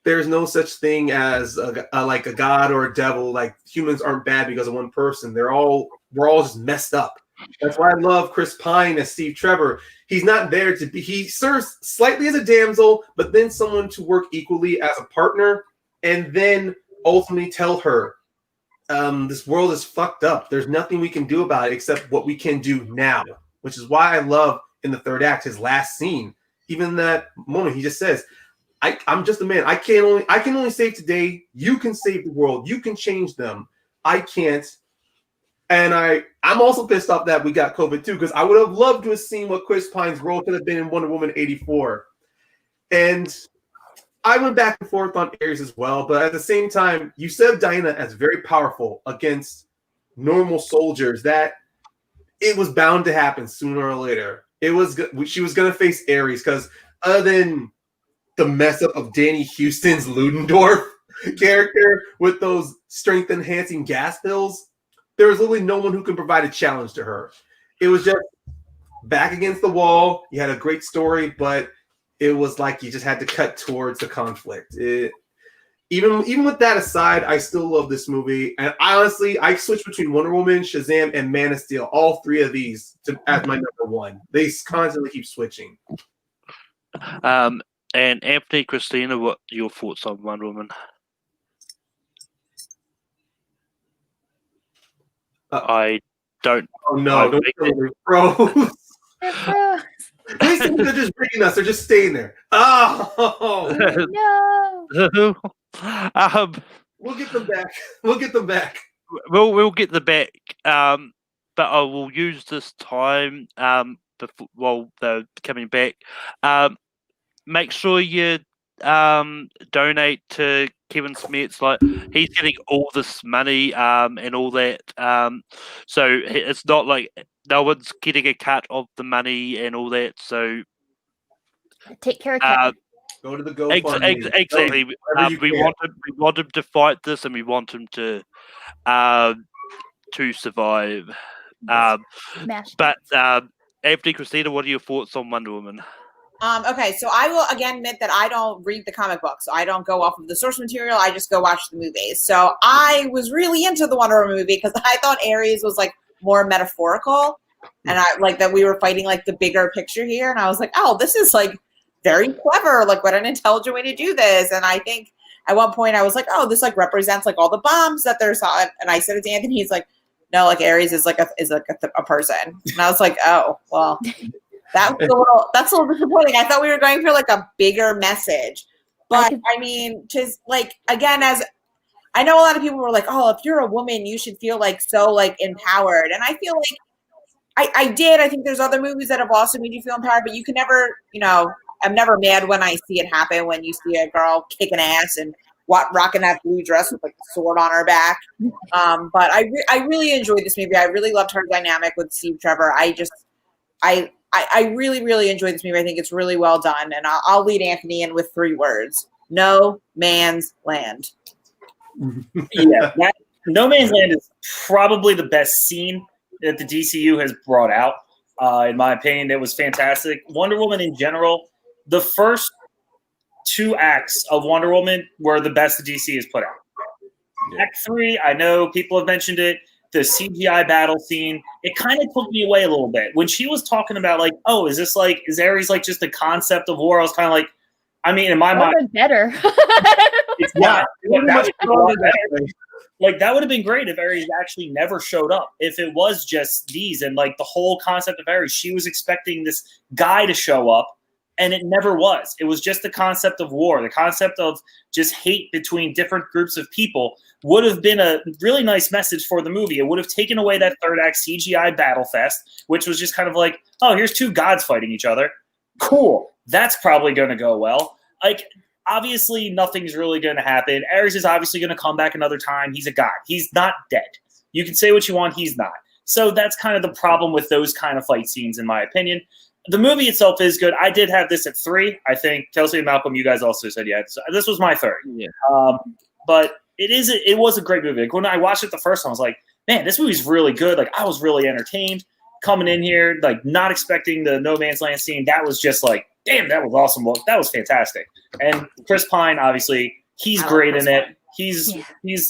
there's no such thing as like a god or a devil. Like, humans aren't bad because of one person. We're all just messed up. That's why I love Chris Pine as Steve Trevor. He's not there to be. He serves slightly as a damsel, but then someone to work equally as a partner, and then ultimately tell her, this world is fucked up. There's nothing we can do about it except what we can do now, which is why I love in the third act, his last scene. Even that moment, he just says, I'm just a man. I can only save today. You can save the world. You can change them. I can't. And I'm also pissed off that we got COVID too, because I would have loved to have seen what Chris Pine's role could have been in Wonder Woman 84. And I went back and forth on Ares as well, but at the same time, you set up Diana as very powerful against normal soldiers, that it was bound to happen sooner or later. She was going to face Ares, because other than the mess up of Danny Houston's Ludendorff character with those strength-enhancing gas pills, there was literally no one who can provide a challenge to her. It was just back against the wall. You had a great story, but it was like you just had to cut towards the conflict. Even with that aside, I still love this movie. And honestly, I switched between Wonder Woman, Shazam, and Man of Steel. All three of these as my number one. They constantly keep switching. And Anthony, Christina, what are your thoughts on Wonder Woman? I don't. Oh no! Don't froze. These things are just bringing us. They're just staying there. Oh No. We'll get them back. We'll get them back. We'll get them back. But I will use this time while they're coming back. Make sure you donate to Kevin Smets. Like, he's getting all this money and all that. So it's not like no one's getting a cut of the money and all that. So take care of Kevin. Go to the GoFundMe. Exactly. We want him to fight this, and we want him to survive. But Anthony, Christina, what are your thoughts on Wonder Woman? Okay, so I will again admit that I don't read the comic books. So I don't go off of the source material. I just go watch the movies. So I was really into the Wonder Woman movie because I thought Ares was like more metaphorical, and I like that we were fighting like the bigger picture here. And I was like, oh, this is like very clever. Like, what an intelligent way to do this. And I think at one point I was like, oh, this like represents like all the bombs that there's on. And I said it to Anthony. He's like, no, like Ares is like a person. And I was like, oh, well. That's a little disappointing. I thought we were going for like a bigger message, but I mean, just like, again, as I know a lot of people were like, oh, if you're a woman, you should feel like so like empowered. And I feel like I did. I think there's other movies that have also made you feel empowered, but you can never, I'm never mad when I see it happen, when you see a girl kicking ass and rocking that blue dress with like a sword on her back. But I really enjoyed this movie. I really loved her dynamic with Steve Trevor. I really, really enjoyed this movie. I think it's really well done. And I'll lead Anthony in with 3 words. No Man's Land. Yeah, No Man's Land is probably the best scene that the DCEU has brought out. In my opinion, it was fantastic. Wonder Woman in general, the first 2 acts of Wonder Woman were the best the DC has put out. Yeah. Act 3, I know people have mentioned it. The CGI battle scene, it kind of took me away a little bit. When she was talking about like, oh, is Ares like just the concept of war? I was kind of like, I mean, in my mind, better. It's not. Like, that would have been great if Ares actually never showed up. If it was just these and like the whole concept of Ares, she was expecting this guy to show up, and it never was. It was just the concept of war, the concept of just hate between different groups of people. Would have been a really nice message for the movie. It would have taken away that third act CGI battle fest, which was just kind of like, oh, here's 2 gods fighting each other. Cool. That's probably going to go well. Like, obviously, nothing's really going to happen. Ares is obviously going to come back another time. He's a god. He's not dead. You can say what you want. He's not. So that's kind of the problem with those kind of fight scenes, in my opinion. the movie itself is good. I did have this at 3. I think Kelsey and Malcolm, you guys also said so this was my 3rd. Yeah. But it was a great movie. Like, when I watched it the first time, I was like, man, this movie's really good. Like, I was really entertained coming in here, like not expecting the No Man's Land scene. That was just like, damn, that was awesome. Well, that was fantastic. And Chris Pine, obviously, he's great in it. He's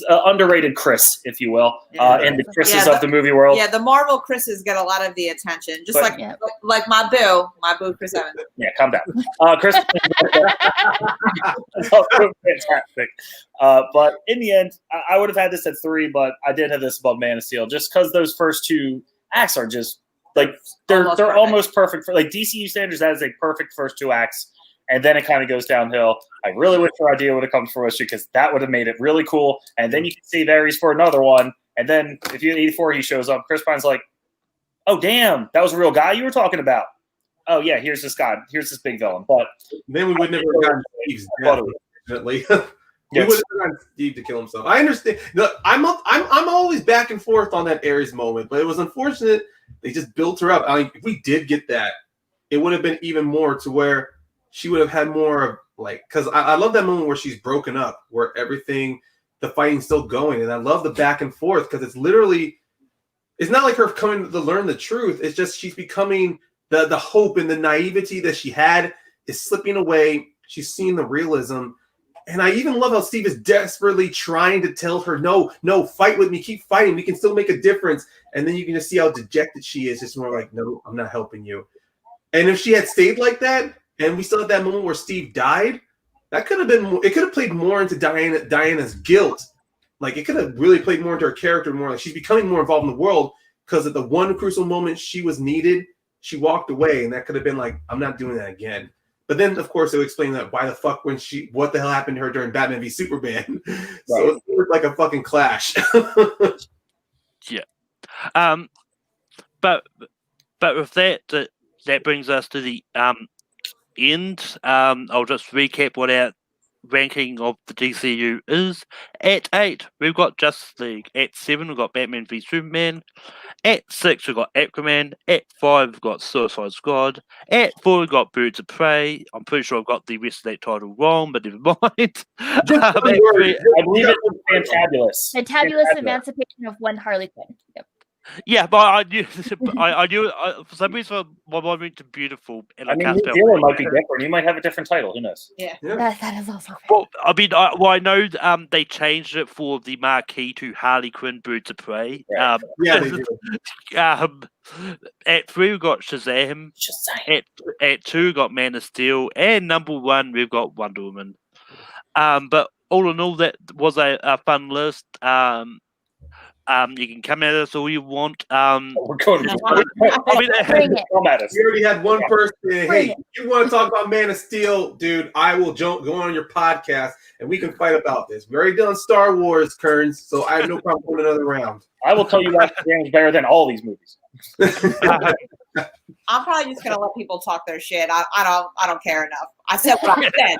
underrated Chris, if you will, in the Chris's of the movie world. Yeah, the Marvel Chris's get a lot of the attention, just like my boo Chris Evans. Yeah, calm down. Chris, fantastic. But in the end, I would have had this at 3, but I did have this above Man of Steel, just because those first 2 acts are just like they're almost perfect for like DCU standards. That is a perfect first 2 acts. And then it kind of goes downhill. I really wish your idea would have come to fruition because that would have made it really cool. And then you can see Ares for another one. And then if you 84, he shows up. Chris Pine's like, oh, damn, that was a real guy you were talking about. Oh, yeah, here's this guy. Here's this big villain. But then we would never have gotten Steve's death, unfortunately. We would have gotten Steve to kill himself. I understand. Look, I'm always back and forth on that Ares moment, but it was unfortunate they just built her up. I mean, if we did get that, it would have been even more to where she would have had more of like, because I love that moment where she's broken up, where the fighting's still going. And I love the back and forth because it's not like her coming to learn the truth. It's just she's becoming the hope and the naivety that she had is slipping away. She's seeing the realism. And I even love how Steve is desperately trying to tell her, no, fight with me, keep fighting. We can still make a difference. And then you can just see how dejected she is. It's more like, no, I'm not helping you. And if she had stayed like that, and we still had that moment where Steve died, that could have been. It could have played more into Diana's guilt. Like it could have really played more into her character, more like she's becoming more involved in the world because at the one crucial moment she was needed, she walked away, and that could have been like, I'm not doing that again. But then, of course, it would explain that why the fuck what the hell happened to her during Batman v Superman. Right. So it was like a fucking clash. Yeah. But with that brings us to the end. I'll just recap what our ranking of the DCU is. At 8, we've got Justice League. At 7, we've got Batman v Superman. At 6, we've got Aquaman. At 5, we've got Suicide Squad. At 4, we've got Birds of Prey. I'm pretty sure I've got the rest of that title wrong, but never mind. I believe it was Fantabulous. Fantabulous Emancipation of One Harley Quinn. Yep. Yeah, but I knew. For some reason, my mind went to Beautiful, and I can't New spell. Zealand might be different. You might have a different title. Who knows? Yeah. That is also fair. Well, I mean, I know they changed it for the marquee to Harley Quinn, Birds of Prey. Right. Yeah, they did. At 3, we've got Shazam. At 2, we've got Man of Steel, and number 1, we've got Wonder Woman. But all in all, that was a fun list. You can come at us all you want. We're going to Bring it. come at us. We already had one person say, hey, you want to talk about Man of Steel? Dude, I will go on your podcast and we can fight about this. We already done Star Wars, Kearns, so I have no problem going another round. I will tell you that game is better than all these movies. I'm probably just gonna let people talk their shit. I don't care enough. I said what I said.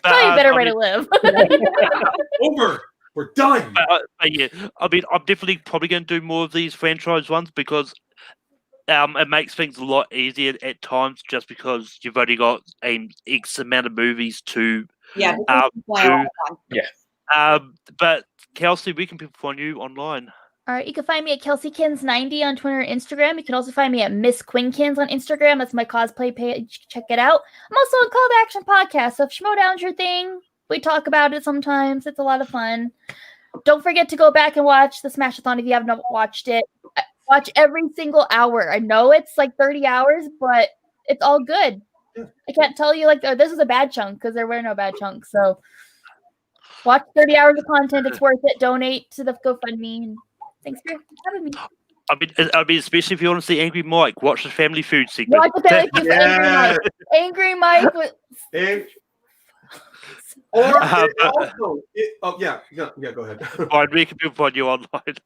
So you better way to live. Over. We're done. Yeah, I mean, I'm definitely probably going to do more of these franchise ones because it makes things a lot easier at times just because you've only got an X amount of movies to but Kelsey, we can find you online. All right, you can find me at KelseyKins90 on Twitter and Instagram. You can also find me at Miss Quinkins on Instagram. That's my cosplay page. Check it out. I'm also on Call to Action Podcast. So if Schmodown's your thing, we talk about it sometimes. It's a lot of fun. Don't forget to go back and watch the Smash-a-thon if you haven't watched it. Watch every single hour. I know it's like 30 hours, but it's all good. I can't tell you, this is a bad chunk because there were no bad chunks. So watch 30 hours of content. It's worth it. Donate to the GoFundMe. And thanks for having me. I mean, especially if you want to see Angry Mike, watch the Family Food segment. Watch the Family Food Angry Mike. Angry Mike with... Go ahead. Fine, we can find you online.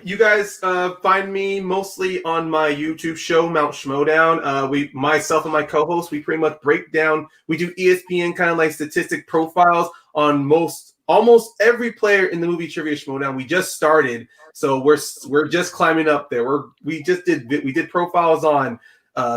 You guys find me mostly on my YouTube show, Mount Schmodown. Myself and my co-host, we pretty much break down. We do ESPN kind of like statistic profiles on most almost every player in the movie Trivia Schmodown. We just started, so we're just climbing up there. We did profiles on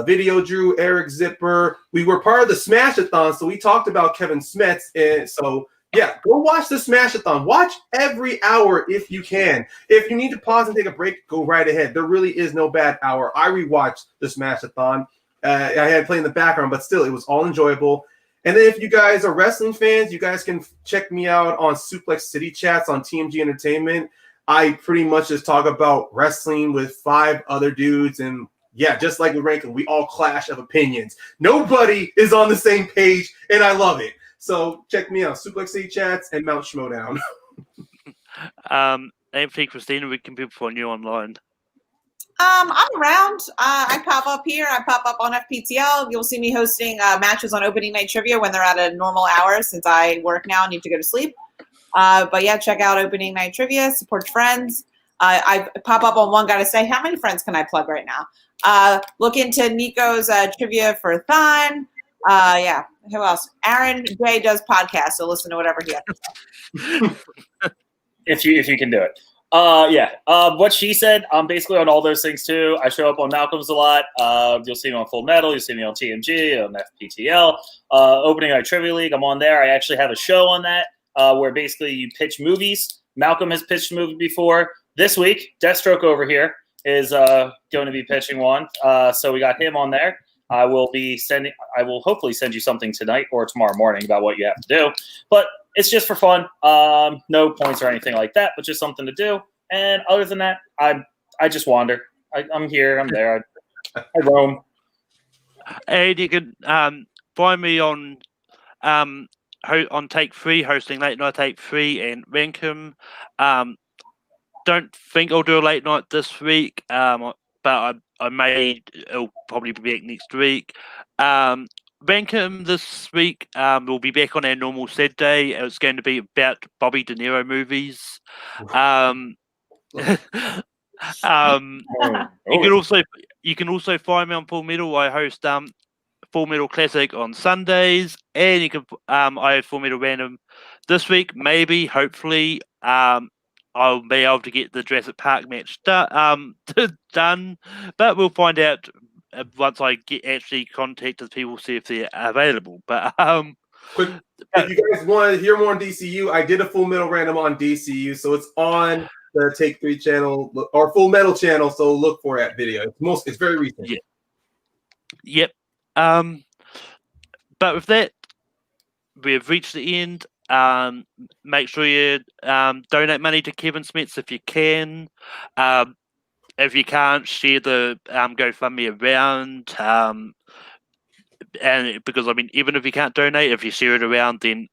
Video Drew, Eric Zipper. We were part of the Smash-a-thon, so we talked about Kevin Smets, and so yeah, go watch the Smash-a-thon. Watch every hour if you can. If you need to pause and take a break, go right ahead. There really is no bad hour. I rewatched the Smash-a-thon. I had it play in the background, but still, it was all enjoyable. And then if you guys are wrestling fans, you guys can check me out on Suplex City Chats on TMG Entertainment. I pretty much just talk about wrestling with 5 other dudes. And yeah, just like with Rankin, we all clash of opinions. Nobody is on the same page, and I love it. So check me out, Suplex City Chats and Mount Schmodown. Anthony, Christina, we can people find you online. I'm around. I pop up here. I pop up on FPTL. You'll see me hosting matches on opening night trivia when they're at a normal hour, since I work now and need to go to sleep. But yeah, check out opening night trivia. Support your friends. I pop up on One Gotta Say. How many friends can I plug right now? Look into Nico's trivia for Thon. Yeah. Who else? Aaron J does podcasts, so listen to whatever he has to say. if you can do it. What she said, I'm basically on all those things too. I show up on Malcolm's a lot. You'll see me on Full Metal. You'll see me on TMG, on FPTL. Opening Night Trivia League, I'm on there. I actually have a show on that where basically you pitch movies. Malcolm has pitched a movie before. This week, Deathstroke over here is going to be pitching one. So we got him on there. I will hopefully send you something tonight or tomorrow morning about what you have to do. But it's just for fun. No points or anything like that, but just something to do. And other than that, I just wander. I'm here. I'm there. I roam. And you can find me on Take 3, hosting Late Night Take 3 and Rankum. Don't think I'll do a late night this week, but it'll probably be back next week. Rankum this week will be back on our normal set day. It's going to be about Bobby De Niro movies. You can also find me on Full Metal. I host Full Metal Classic on Sundays, and you can I have Full Metal Random this week. Maybe, hopefully, I'll be able to get the Jurassic Park match done, but we'll find out once I actually contact the people, see if they're available. But Quick, if you guys want to hear more on DCU, I did a Full Metal Random on DCU, so it's on the Take 3 channel or Full Metal channel. So look for that video. It's very recent. Yeah. Yep. But with that, we have reached the end. Make sure you donate money to Kevin Smets if you can. If you can't, share the GoFundMe around. And because even if you can't donate, if you share it around, then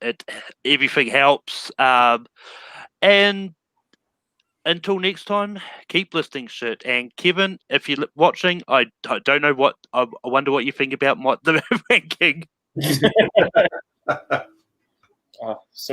everything helps. And until next time, keep listening, shit. And Kevin, if you're watching, I don't know what I wonder what you think about the ranking. So